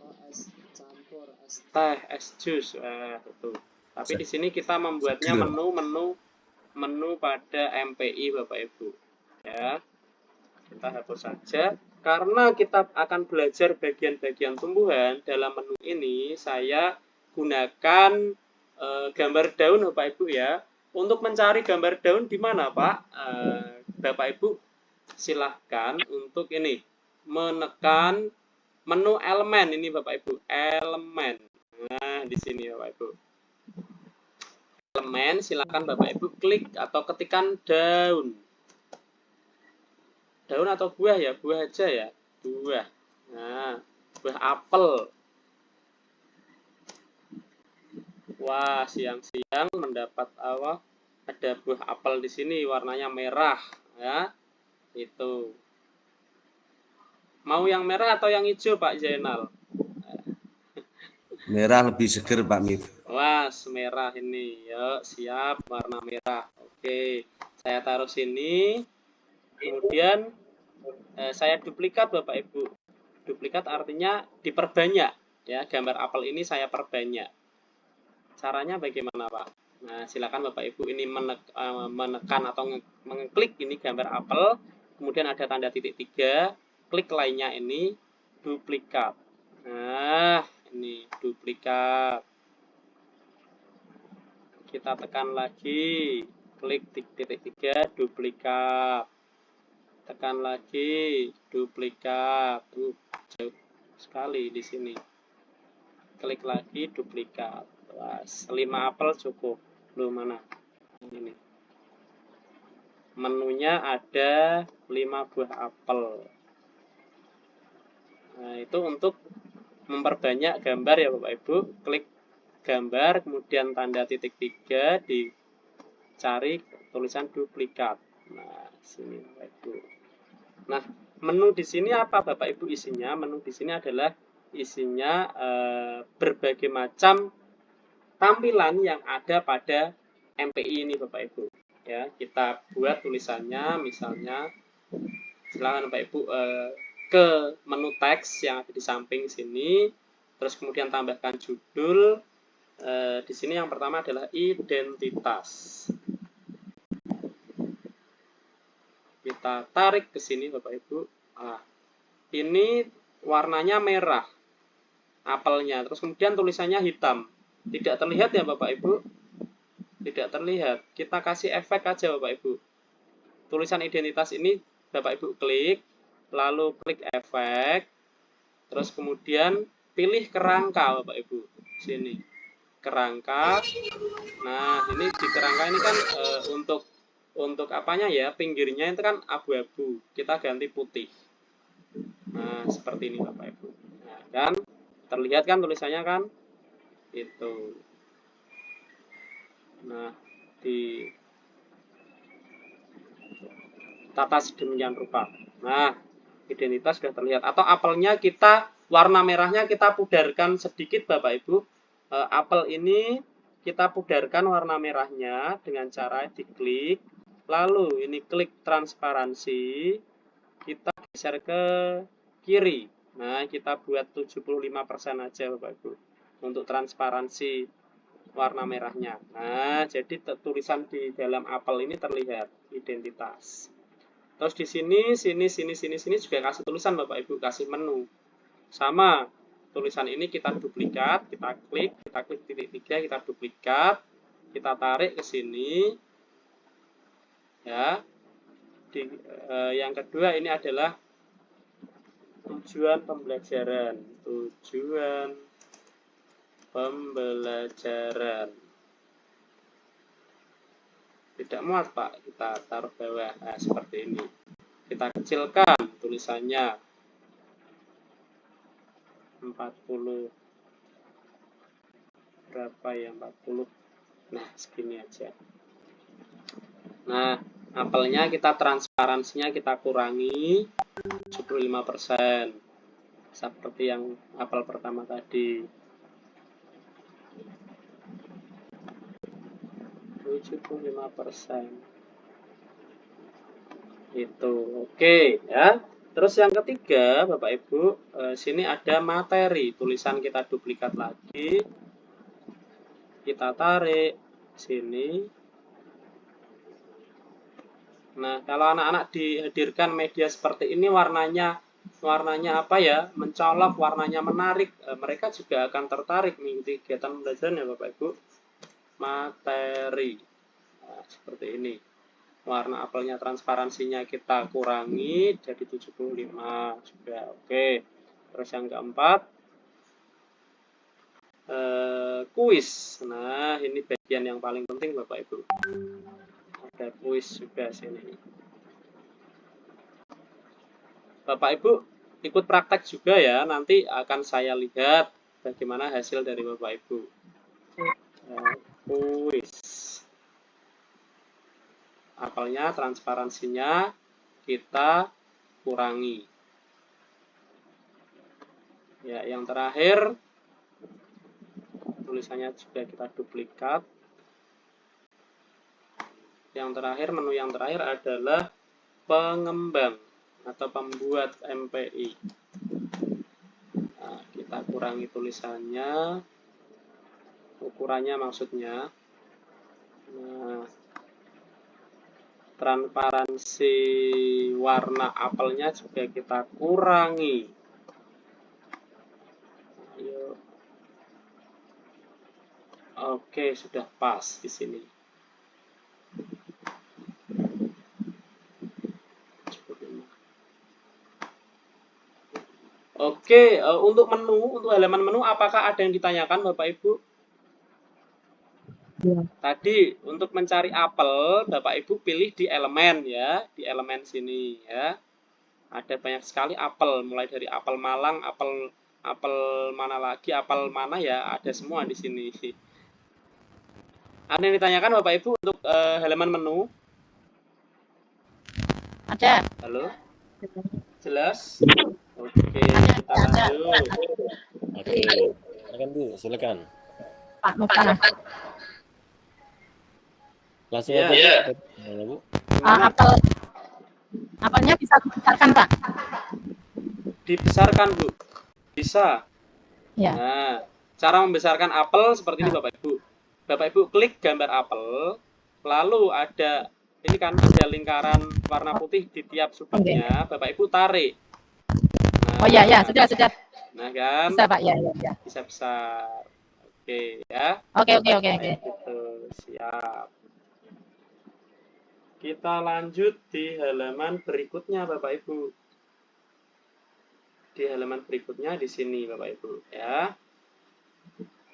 oh, es campur, es teh, es jus. Itu. Tapi di sini kita membuatnya menu pada MPI Bapak Ibu. Ya. Kita hapus saja. Karena kita akan belajar bagian-bagian tumbuhan dalam menu ini, saya gunakan gambar daun Bapak Ibu ya. Untuk mencari gambar daun di mana Pak? Bapak Ibu silahkan untuk ini menekan menu elemen ini Bapak Ibu, elemen. Nah, di sini Bapak Ibu. Elemen silahkan Bapak Ibu klik atau ketikan daun. Daun atau buah ya? Buah aja ya. Buah. Nah, buah apel. Wah, siang-siang mendapat apa? Ada buah apel di sini warnanya merah ya. Itu. Mau yang merah atau yang hijau Pak Zainal? Merah lebih seger Pak Mip. Wah, merah ini. Yuk, siap warna merah. Oke, saya taruh sini. Kemudian saya duplikat Bapak Ibu. Duplikat artinya diperbanyak ya. Gambar apel ini saya perbanyak. Caranya bagaimana Pak? Nah, silakan Bapak Ibu ini menekan atau mengeklik ini gambar apel. Kemudian ada tanda titik 3. Klik lainnya ini duplikat. Nah, ini duplikat. Kita tekan lagi. Klik titik 3 duplikat. Tekan lagi duplikat. Jauh sekali di sini. Klik lagi duplikat. Wah, 5 apel cukup. Belum mana? Ini. Menunya ada 5 buah apel. Nah, itu untuk memperbanyak gambar ya Bapak Ibu, klik gambar, kemudian tanda titik 3, dicari tulisan duplikat. Nah, sini Bapak Ibu. Nah, menu di sini apa Bapak Ibu isinya? Menu di sini adalah isinya berbagai macam tampilan yang ada pada MPI ini Bapak Ibu. Ya, kita buat tulisannya, misalnya silakan Bapak Ibu ke menu teks yang ada di samping sini, terus kemudian tambahkan judul. Di sini yang pertama adalah identitas. Kita tarik ke sini Bapak Ibu. Nah, ini warnanya merah, apelnya. Terus kemudian tulisannya hitam. Tidak terlihat ya Bapak Ibu? Tidak terlihat. Kita kasih efek aja Bapak Ibu. Tulisan identitas ini Bapak Ibu klik, lalu klik efek, terus kemudian pilih kerangka Bapak Ibu. Sini. Kerangka. Nah, ini di kerangka ini kan untuk apanya ya? Pinggirnya itu kan abu-abu. Kita ganti putih. Nah, seperti ini Bapak Ibu. Nah, kan terlihat kan tulisannya kan? Itu. Nah, di tata sedemikian rupa. Nah, identitas sudah terlihat. Atau apelnya kita, warna merahnya kita pudarkan sedikit Bapak Ibu. Apel ini kita pudarkan warna merahnya dengan cara diklik. Lalu ini klik transparansi. Kita geser ke kiri. Nah, kita buat 75% aja Bapak Ibu. Untuk transparansi warna merahnya. Nah, jadi tulisan di dalam apel ini terlihat identitas. Terus di sini juga kasih tulisan Bapak Ibu, kasih menu. Sama, tulisan ini kita duplikat, kita klik titik 3, kita duplikat, kita tarik ke sini. Ya. Yang kedua ini adalah tujuan pembelajaran. Tujuan pembelajaran. Tidak muat Pak, kita taruh bawah. Nah, seperti ini. Kita kecilkan tulisannya 40. Berapa ya 40? Nah, segini aja. Nah, apelnya kita transparansinya kita kurangi 75%. Seperti yang apel pertama tadi. 75%. Itu oke ya. Terus yang ketiga Bapak Ibu, sini ada materi, tulisan kita duplikat lagi, kita tarik sini. Nah, kalau anak-anak dihadirkan media seperti ini warnanya apa ya, mencolok, warnanya menarik, mereka juga akan tertarik mengikuti kegiatan pembelajaran ya Bapak Ibu. Materi, nah, seperti ini. Warna apelnya transparansinya kita kurangi jadi 75 juga oke. Terus yang keempat, kuis. Nah, ini bagian yang paling penting Bapak Ibu. Ada kuis juga sini. Bapak Ibu ikut praktek juga ya, nanti akan saya lihat bagaimana hasil dari Bapak Ibu. Kuis. Apelnya transparansinya kita kurangi. Ya, yang terakhir tulisannya juga kita duplikat. Yang terakhir, menu yang terakhir adalah pengembang atau pembuat MPI. Nah, kita kurangi tulisannya, ukurannya maksudnya. Nah, transparansi warna apelnya juga kita kurangi. Ayo. Oke, sudah pas di sini. Oke, untuk menu, untuk halaman menu, apakah ada yang ditanyakan Bapak Ibu? Ya. Tadi untuk mencari apel, Bapak Ibu pilih di elemen ya, di elemen sini ya. Ada banyak sekali apel, mulai dari apel Malang, apel apel mana lagi, apel mana ya ada semua di sini. Ada yang ditanyakan Bapak Ibu untuk halaman menu? Ada. Halo? Jelas? Oke, kita lanjut. Oke, silakan Bu, silakan. Pak Muka. Langsung Iya. aja Bu. Bu. Gimana? Apelnya bisa dibesarkan, Pak? Dibesarkan Bu? Bisa. Ya. Nah, cara membesarkan apel seperti ini Bapak Ibu. Bapak Ibu klik gambar apel, lalu ada ini kan ada lingkaran warna putih di tiap sudutnya, Bapak Ibu tarik. Nah, Oh ya, sudah. Nah kan, Bisa, Pak, ya. bisa besar. Oke ya. Oke. Gitu, siap. Kita lanjut di halaman berikutnya Bapak Ibu. Di halaman berikutnya di sini Bapak Ibu ya.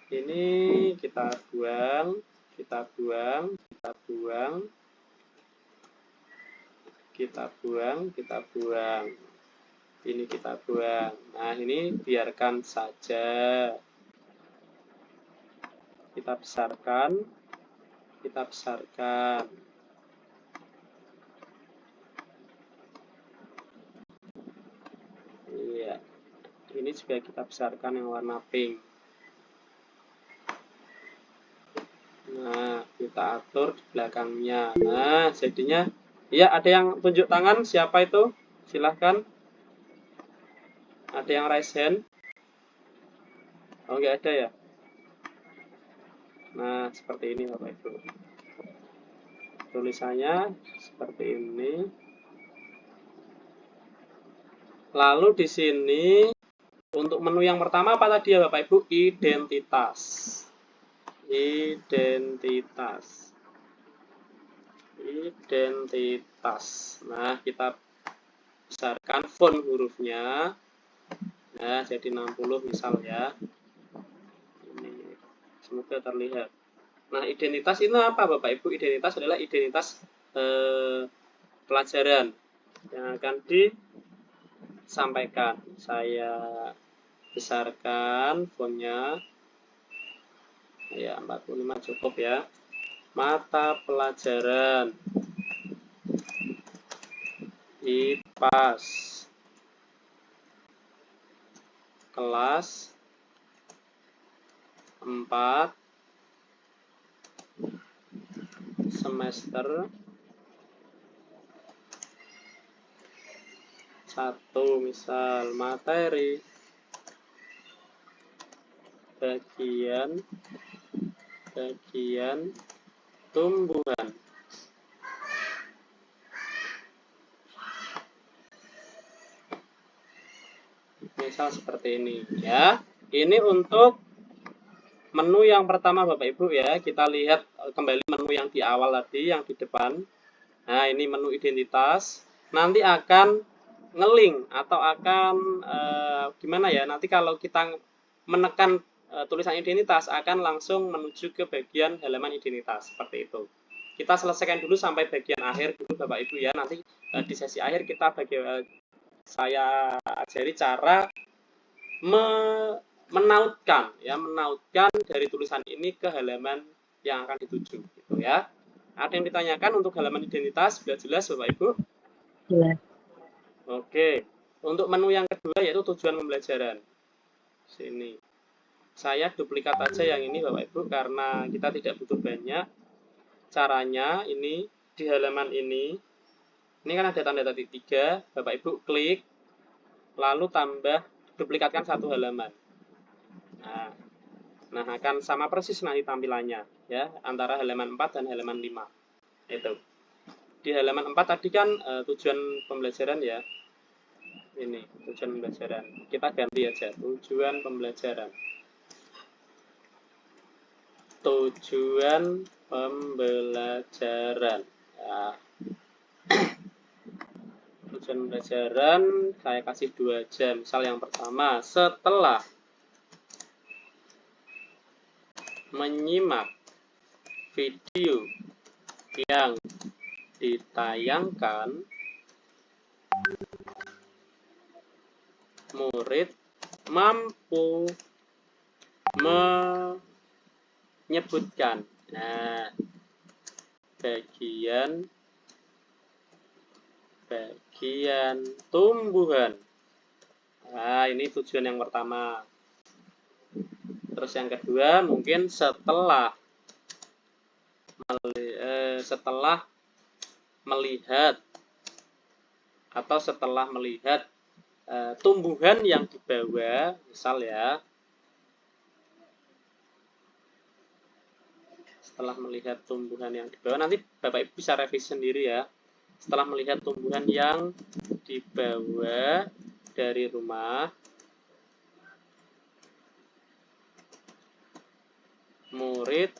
Ini kita buang. Ini kita buang. Nah, ini biarkan saja. Kita besarkan. Iya. Ini juga kita besarkan yang warna pink. Nah, kita atur di belakangnya. Nah, jadinya, ya ada yang tunjuk tangan, siapa itu? Silahkan. Ada yang raise hand? Oh, nggak ada ya? Nah, seperti ini Bapak Ibu. Tulisannya seperti ini. Lalu di sini, untuk menu yang pertama apa tadi ya Bapak Ibu? Identitas. Nah, kita besarkan font hurufnya. Nah, jadi 60 misal ya. Ini semoga terlihat. Nah, identitas itu apa Bapak Ibu? Identitas adalah identitas pelajaran yang akan disampaikan. Saya besarkan fontnya. Ya, 45 cukup ya. Mata pelajaran IPAS kelas 4 semester 1 misal materi bagian tumbuhan. Misal seperti ini ya. Ini untuk menu yang pertama Bapak Ibu ya. Kita lihat kembali menu yang di awal tadi, yang di depan. Nah, ini menu identitas. Nanti akan ngeling atau akan gimana ya? Nanti kalau kita menekan tulisan identitas akan langsung menuju ke bagian halaman identitas seperti itu. Kita selesaikan dulu sampai bagian akhir dulu Bapak Ibu ya. Nanti di sesi akhir kita saya ajari cara menautkan dari tulisan ini ke halaman yang akan dituju gitu ya. Ada yang ditanyakan untuk halaman identitas? Sudah jelas Bapak Ibu? Jelas. Oke. Untuk menu yang kedua yaitu tujuan pembelajaran. Sini. Saya duplikat aja yang ini Bapak Ibu karena kita tidak butuh banyak. Caranya ini di halaman ini. Ini kan ada tanda titik 3. Bapak Ibu klik. Lalu tambah duplikatkan satu halaman. Nah, akan sama persis nanti tampilannya ya antara halaman 4 dan halaman 5. Itu. Di halaman 4 tadi kan tujuan pembelajaran ya. Ini tujuan pembelajaran. Kita ganti aja tujuan pembelajaran. Tujuan pembelajaran. Ya. Tujuan pembelajaran saya kasih 2 jam. Misal yang pertama, setelah menyimak video yang ditayangkan, murid mampu menyebutkan. Nah, bagian tumbuhan. Nah, ini tujuan yang pertama. Terus yang kedua, mungkin setelah melihat atau setelah melihat tumbuhan yang dibawa, misal ya, setelah melihat tumbuhan yang dibawa, nanti Bapak Ibu bisa revisi sendiri ya. Setelah melihat tumbuhan yang dibawa dari rumah, murid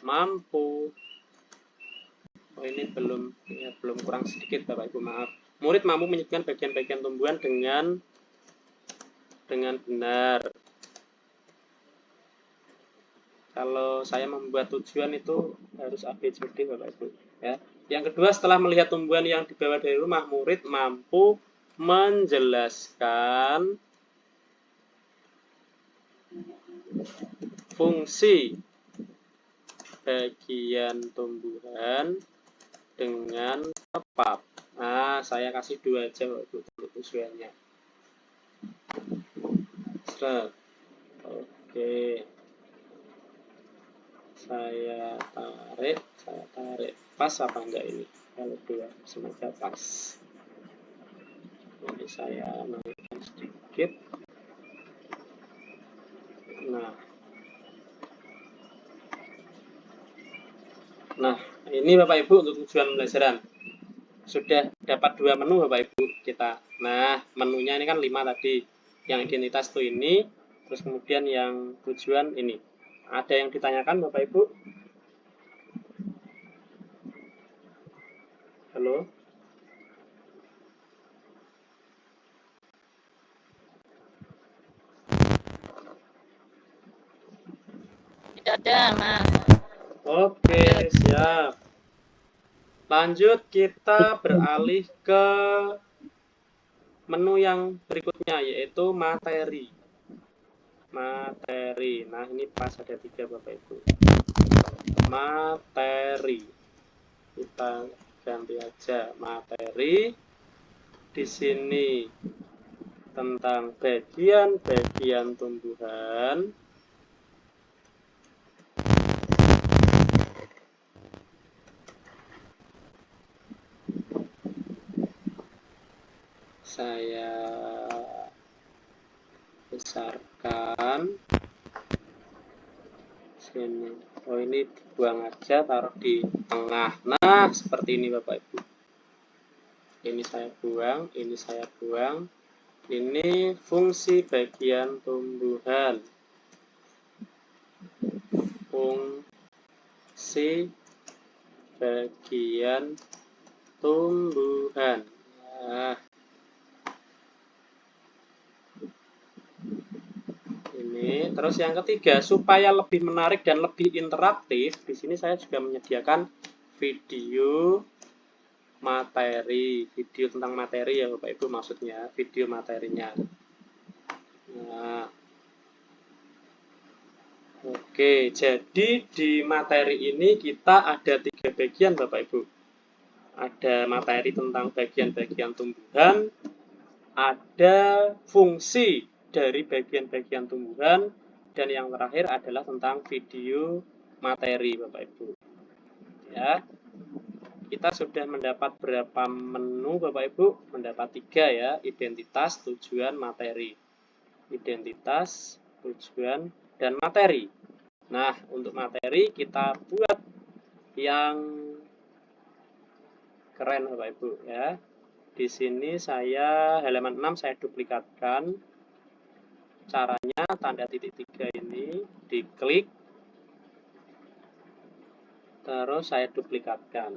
mampu, oh ini belum kurang sedikit Bapak Ibu, maaf. Murid mampu menyebutkan bagian-bagian tumbuhan dengan benar. Kalau saya membuat tujuan itu harus ABCD Bapak Ibu ya. Yang kedua, setelah melihat tumbuhan yang dibawa dari rumah, murid mampu menjelaskan fungsi bagian tumbuhan dengan tepat. Nah, saya kasih 2 aja Bapak Ibu untuk tujuannya. Oke. Saya tarik. Pas apa enggak ini? Kalau 2, semoga pas. Ini saya naikkan sedikit. Nah, ini Bapak Ibu untuk tujuan pembelajaran. Sudah dapat 2 menu Bapak Ibu kita. Nah, menunya ini kan 5 tadi. Yang identitas tuh ini, terus kemudian yang tujuan ini. Ada yang ditanyakan Bapak Ibu? Halo? Tidak ada, Mas. Oke, siap. Lanjut, kita beralih ke menu yang berikutnya, yaitu materi. Nah, ini pas ada 3 Bapak Ibu. Materi. Kita ganti aja materi. Di sini tentang bagian-bagian tumbuhan. Saya besarkan sini. Oh, ini dibuang aja, taruh di tengah. Nah, seperti ini Bapak Ibu. Ini saya buang, ini saya buang. Ini fungsi bagian tumbuhan. Fungsi bagian tumbuhan. Nah, ini terus yang ketiga, supaya lebih menarik dan lebih interaktif, di sini saya juga menyediakan video materi, video tentang materi ya Bapak Ibu, maksudnya video materinya. Nah, oke, jadi di materi ini kita ada 3 bagian Bapak Ibu. Ada materi tentang bagian-bagian tumbuhan, ada fungsi dari bagian-bagian tumbuhan, dan yang terakhir adalah tentang video materi Bapak Ibu. Ya, kita sudah mendapat berapa menu Bapak Ibu? Mendapat 3 ya, identitas, tujuan, materi. Identitas, tujuan, dan materi. Nah, untuk materi kita buat yang keren Bapak Ibu ya. Di sini saya halaman 6 saya duplikatkan. Caranya tanda titik 3 ini diklik, terus saya duplikatkan.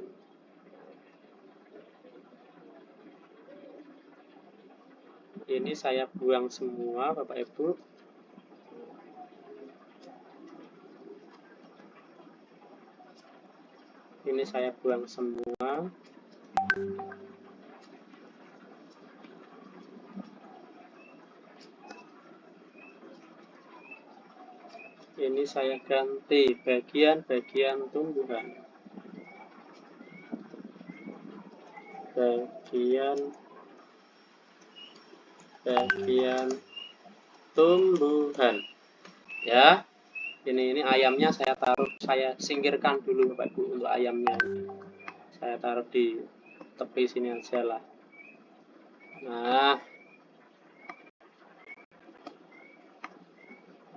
Ini saya buang semua Bapak Ibu. Ini saya buang semua. Ini saya ganti bagian-bagian tumbuhan. Bagian tumbuhan. Ya. Ini ayamnya saya singkirkan dulu Bapak Ibu untuk ayamnya. Saya taruh di tepi sini aja lah. Nah.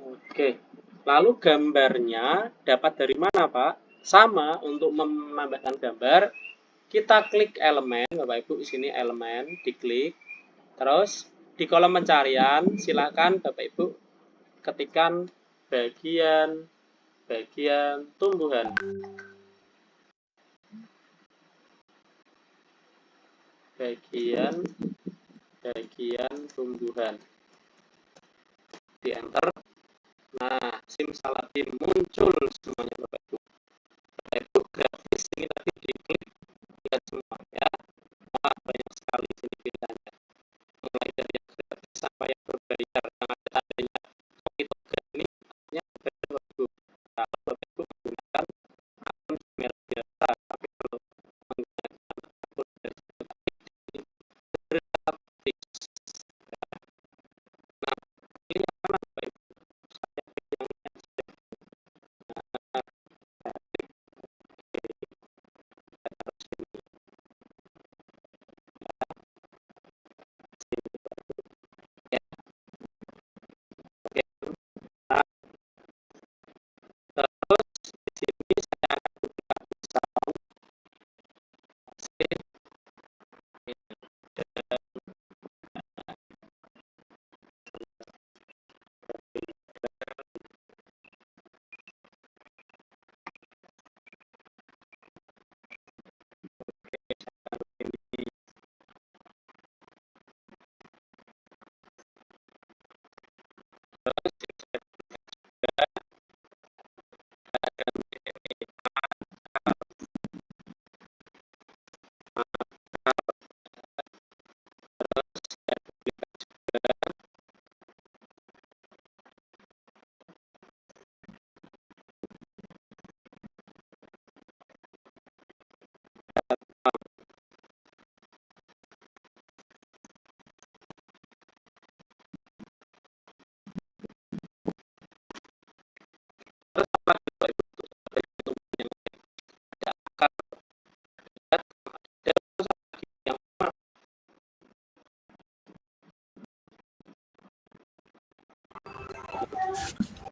Oke. Lalu gambarnya dapat dari mana, Pak? Sama, untuk menambahkan gambar, kita klik elemen, Bapak Ibu, di sini elemen, diklik. Terus di kolom pencarian, silakan Bapak Ibu ketikkan bagian tumbuhan. Bagian tumbuhan. Di enter. Nah, simsalabim muncul semuanya Bapak Ibu. Bapak Ibu gratis ini tadi diklik, lihat semua ya. Wah, banyak sekali sini pilihannya. Mulai dari yang gratis sampai yang berbayar, yang ada tandanya. Itu ini artinya berbayar Bapak Ibu. Kalau Bapak Ibu menggunakan akun Gmail biasa, tapi kalau menggunakan akun dari ini gratis. Nah, ini yang mana Bapak Ibu? Saya pilih yang ini aja. Terus di sini saya akan buka sound save ini. Terus saya akan yang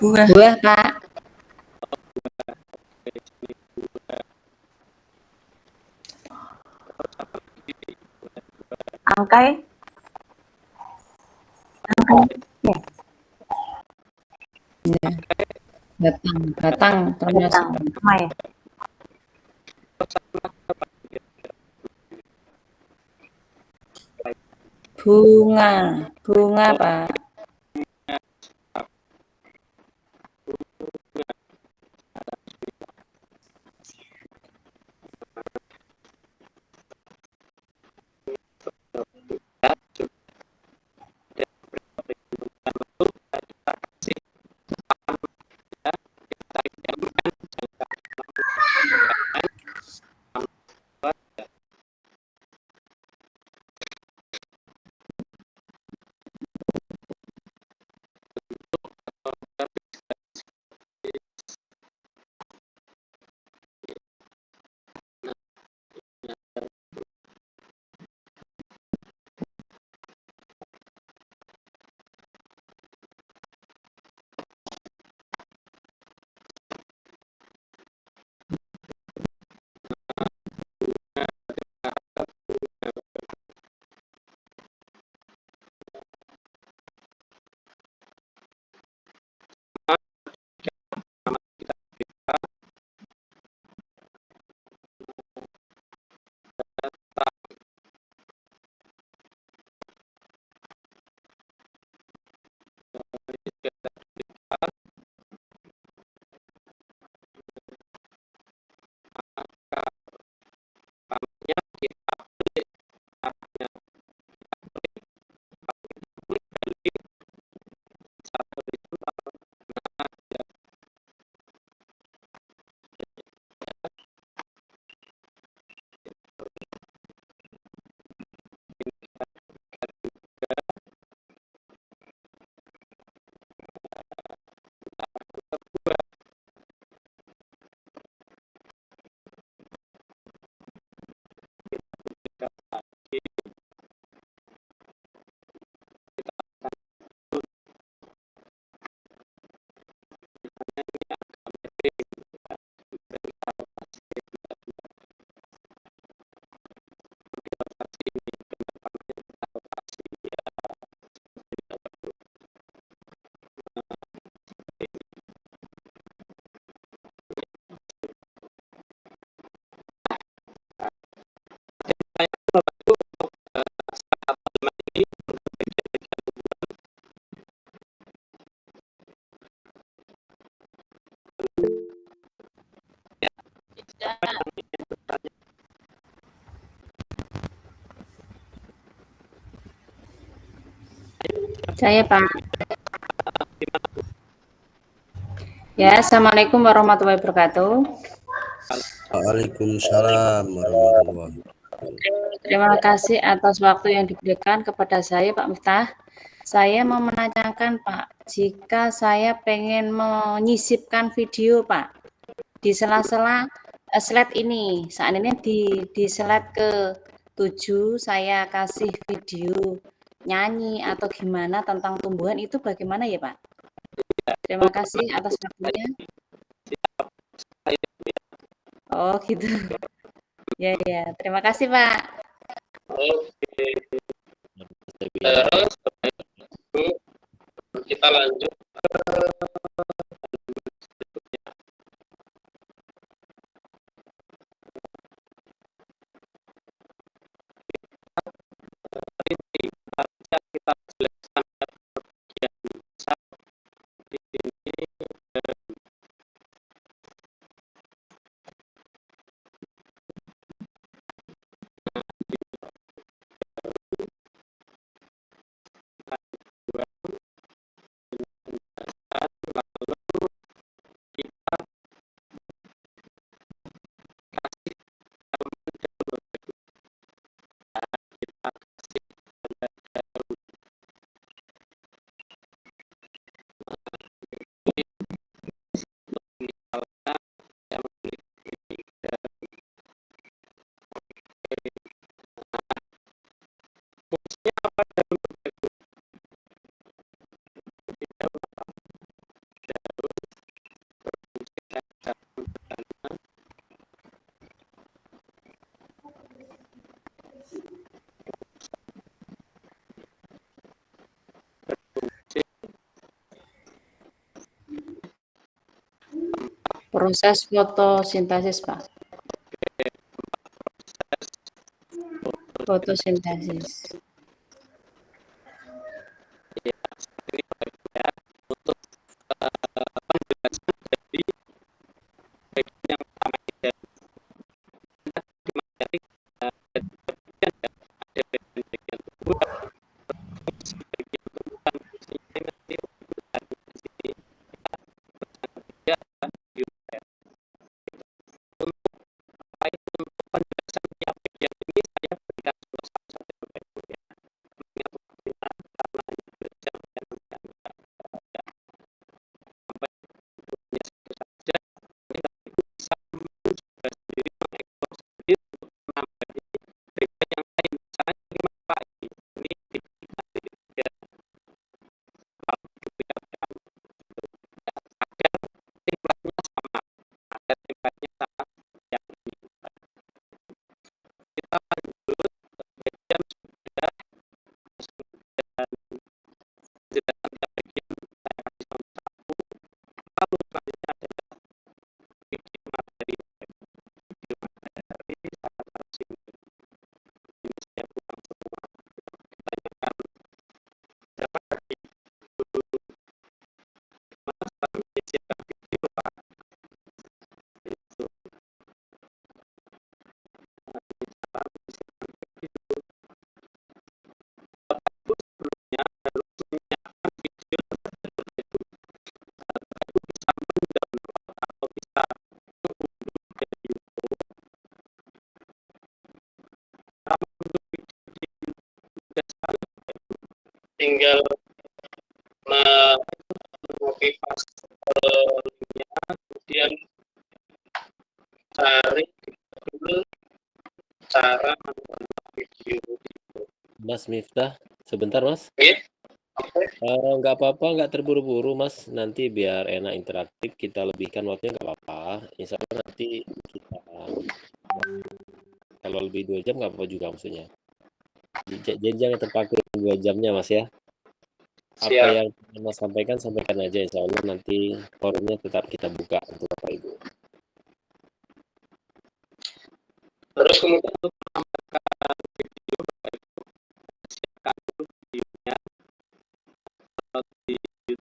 Buah, Pak. Angkai. Ya. Ya. Batang termasuk. Ya. Bunga, Pak. Saya, Pak. Ya, Assalamualaikum warahmatullahi wabarakatuh. Waalaikumsalam warahmatullahi wabarakatuh. Terima kasih atas waktu yang diberikan kepada saya, Pak Miftah. Saya mau menanyakan, Pak, jika saya pengen menyisipkan video, Pak, di sela-sela slide ini, saat ini di slide ke-7 saya kasih video nyanyi atau gimana tentang tumbuhan, itu bagaimana ya, Pak? Terima kasih atas waktunya. Oh, gitu. Ya, ya. Terima kasih, Pak. Oke. Terus kita lanjut kita jelaskan bagian di sini. Proses fotosintesis, Pak. Fotosintesis. Tinggal copy paste linknya, kemudian cari dulu cara mendownload video. Mas Miftah, sebentar Mas. Oke. Nggak apa-apa, nggak terburu-buru Mas. Nanti biar enak interaktif, kita lebihkan waktunya nggak apa-apa. Insya Allah nanti kita kalau lebih 2 jam nggak apa-apa juga maksudnya. Jadi jangan terpaku 2 jamnya Mas ya. Apa Siap. yang Mas sampaikan aja. Insya Allah nanti forumnya tetap kita buka untuk Bapak Ibu. Terus kemudian untuk menambahkan video, Bapak Ibu siapkan dulu videonya di YouTube.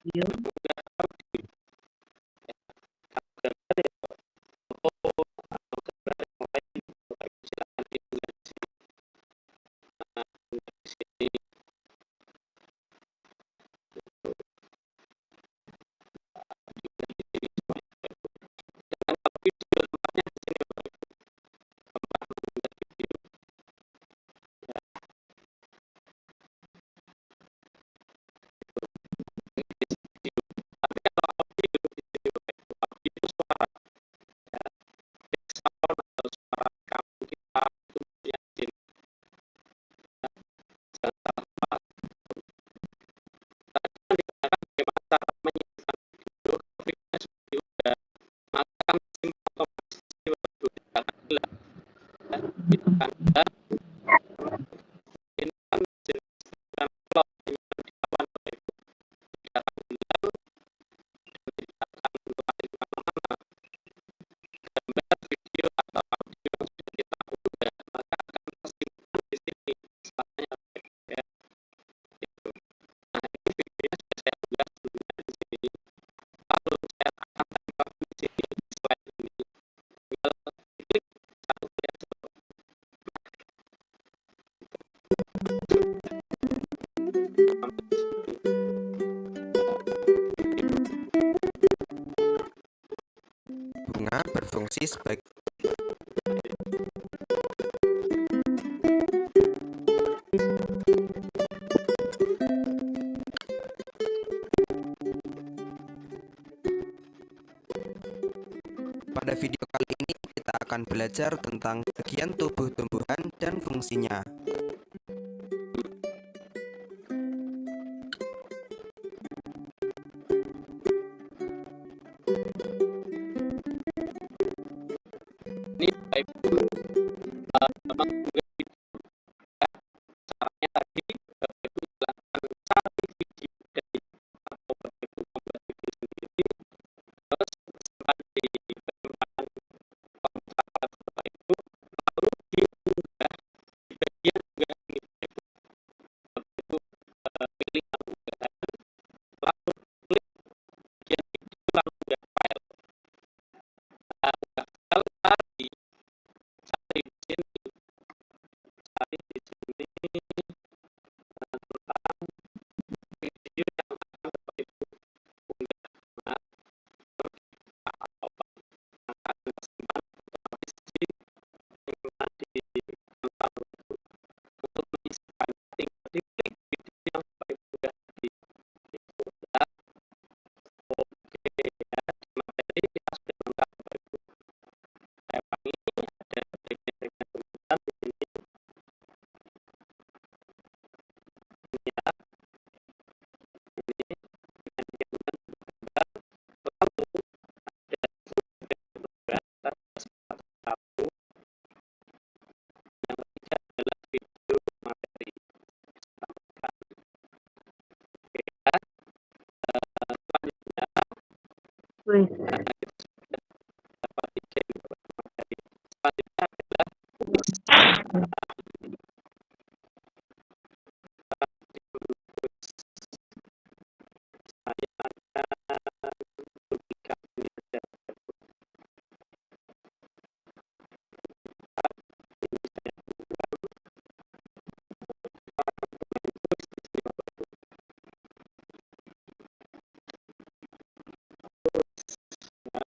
video. Bunga berfungsi sebagai Pada video kali ini kita akan belajar tentang bagian tubuh tumbuhan dan fungsinya. Ini Bapak Ibu memang juga caranya tadi Bapak Ibu silahkan cari video dari atau Bapak Ibu membuat video sendiri, terus simpan di penyimpanan komputer Bapak Ibu, lalu diunggah di bagian unggah ini Bapak Ibu pilih unggahan, lalu klik bagian video lalu unggah file. Unggah file tadi cari di sini tentang video yang akan Bapak Ibu unggah. Nah, akan tersimpan otomatis di penyimpanan di kantor Bapak Ibu. Untuk menyimpan tinggal diklik video yang Bapak Ibu unggah tadi. Itu udah oke ya, di materi kita sudah lengkap Bapak Ibu. Saya ulangi, ada bagian-bagian tumbuhan di sini. Ini ya, ini bagian tumbuhan bergambar. Lalu ada tumbuhan atas satu. Yang ketiga adalah video materi. Sampaikan. Oke ya. Selanjutnya Wih, karena kita sudah dapat izin materi. Selanjutnya adalah saya publikasi ini saja. Ini saya bukan tulis di sini Bapak Ibu. Terus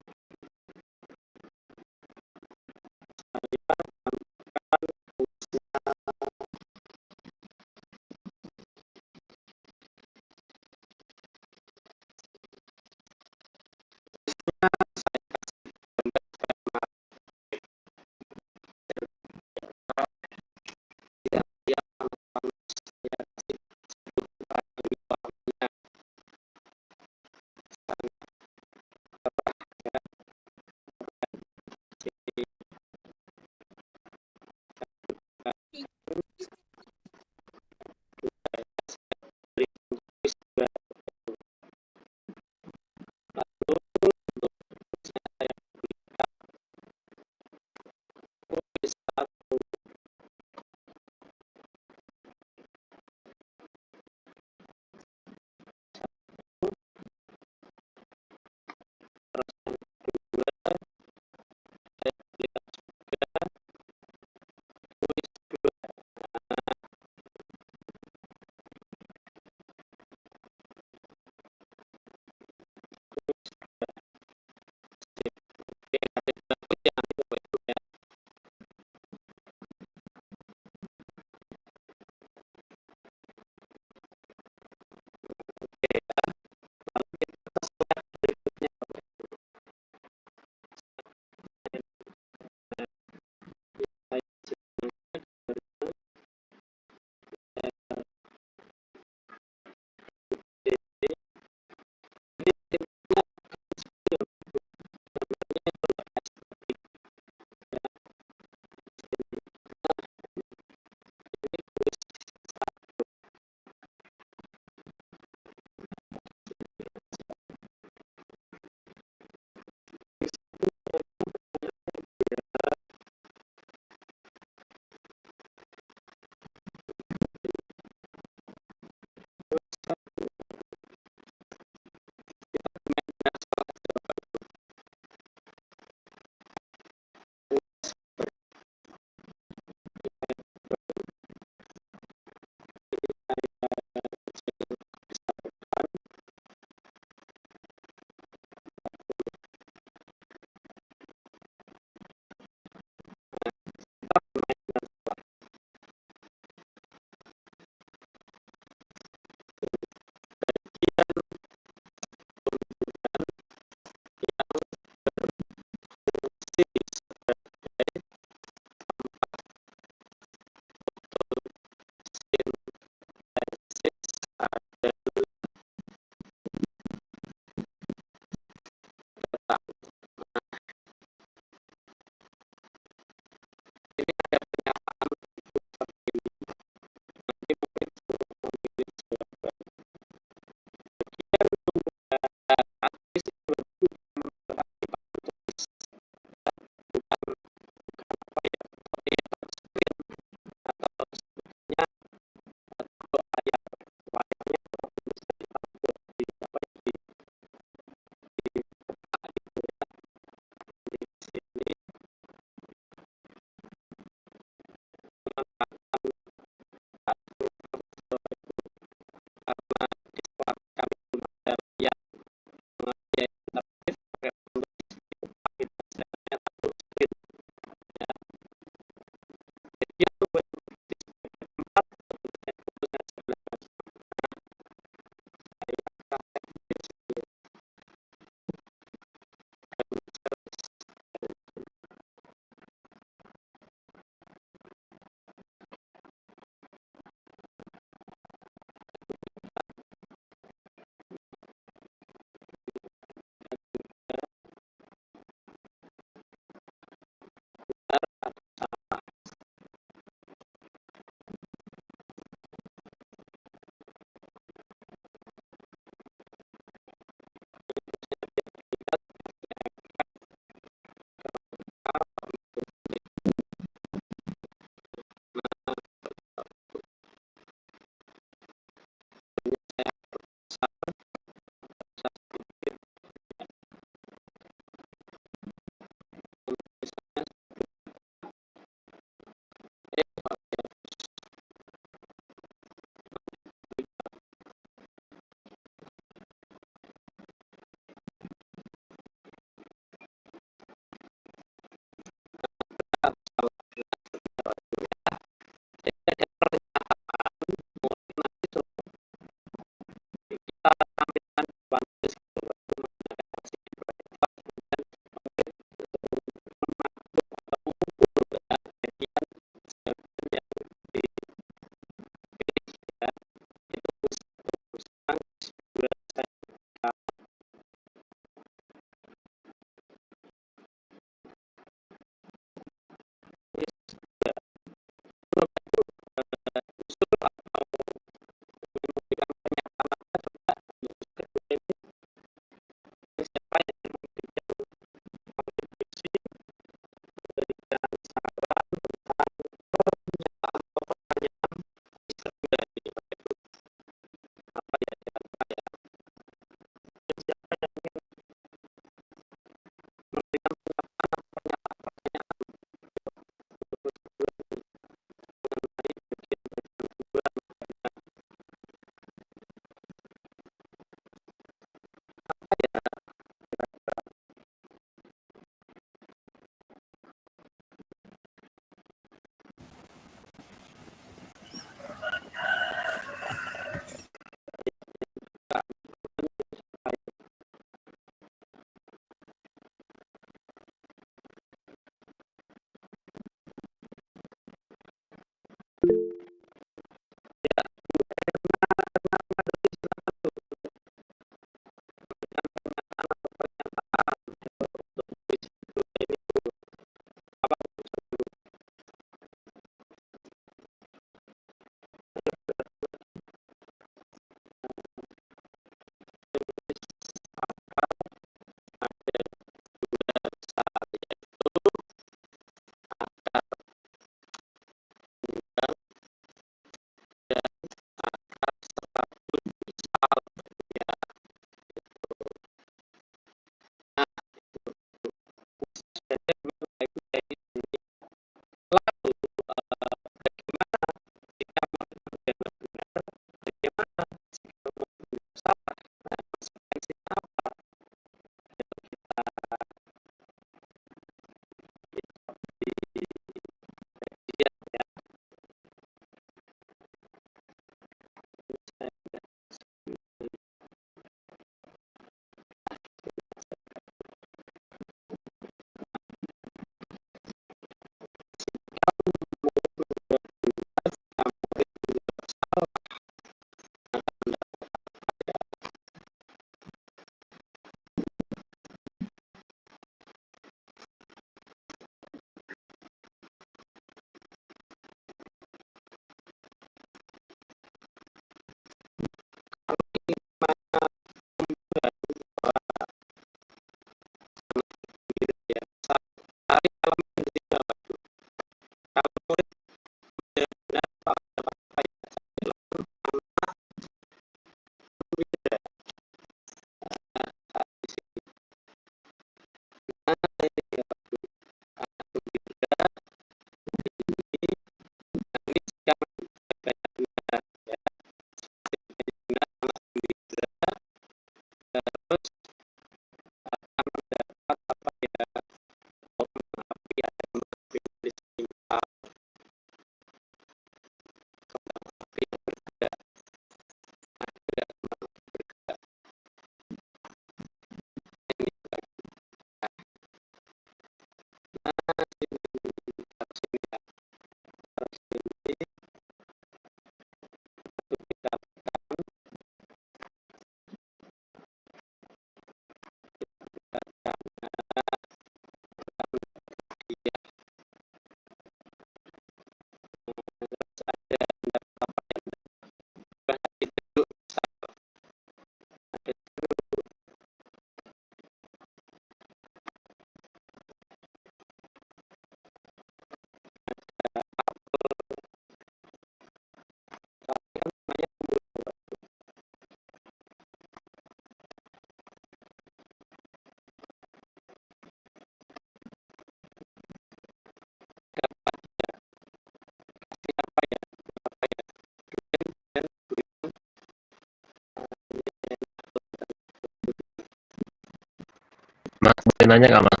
Boleh nanya nggak Mas?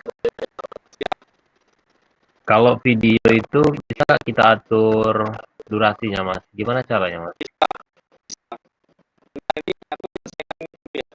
Kalau video itu bisa kita atur durasinya Mas. Gimana caranya Mas? Ini aku selesaikan dulu ya.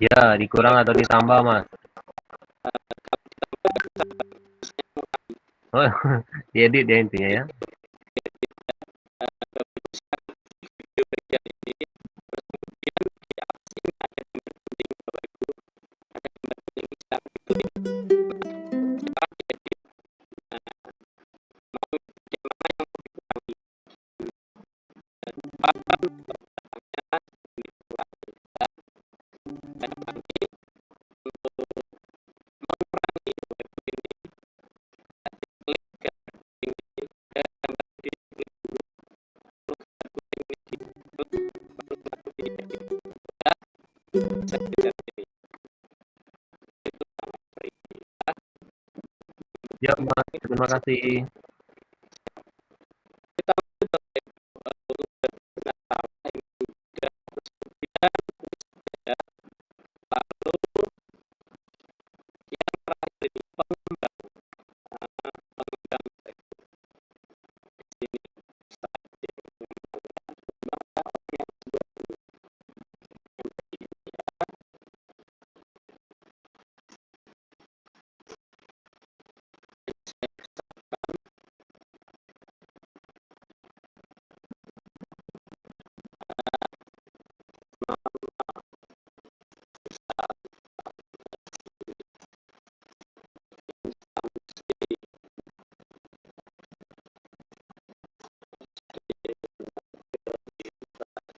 Ya, dikurang atau ditambah Mas? Oh, diedit ya intinya ya. Ya Mas, terima kasih.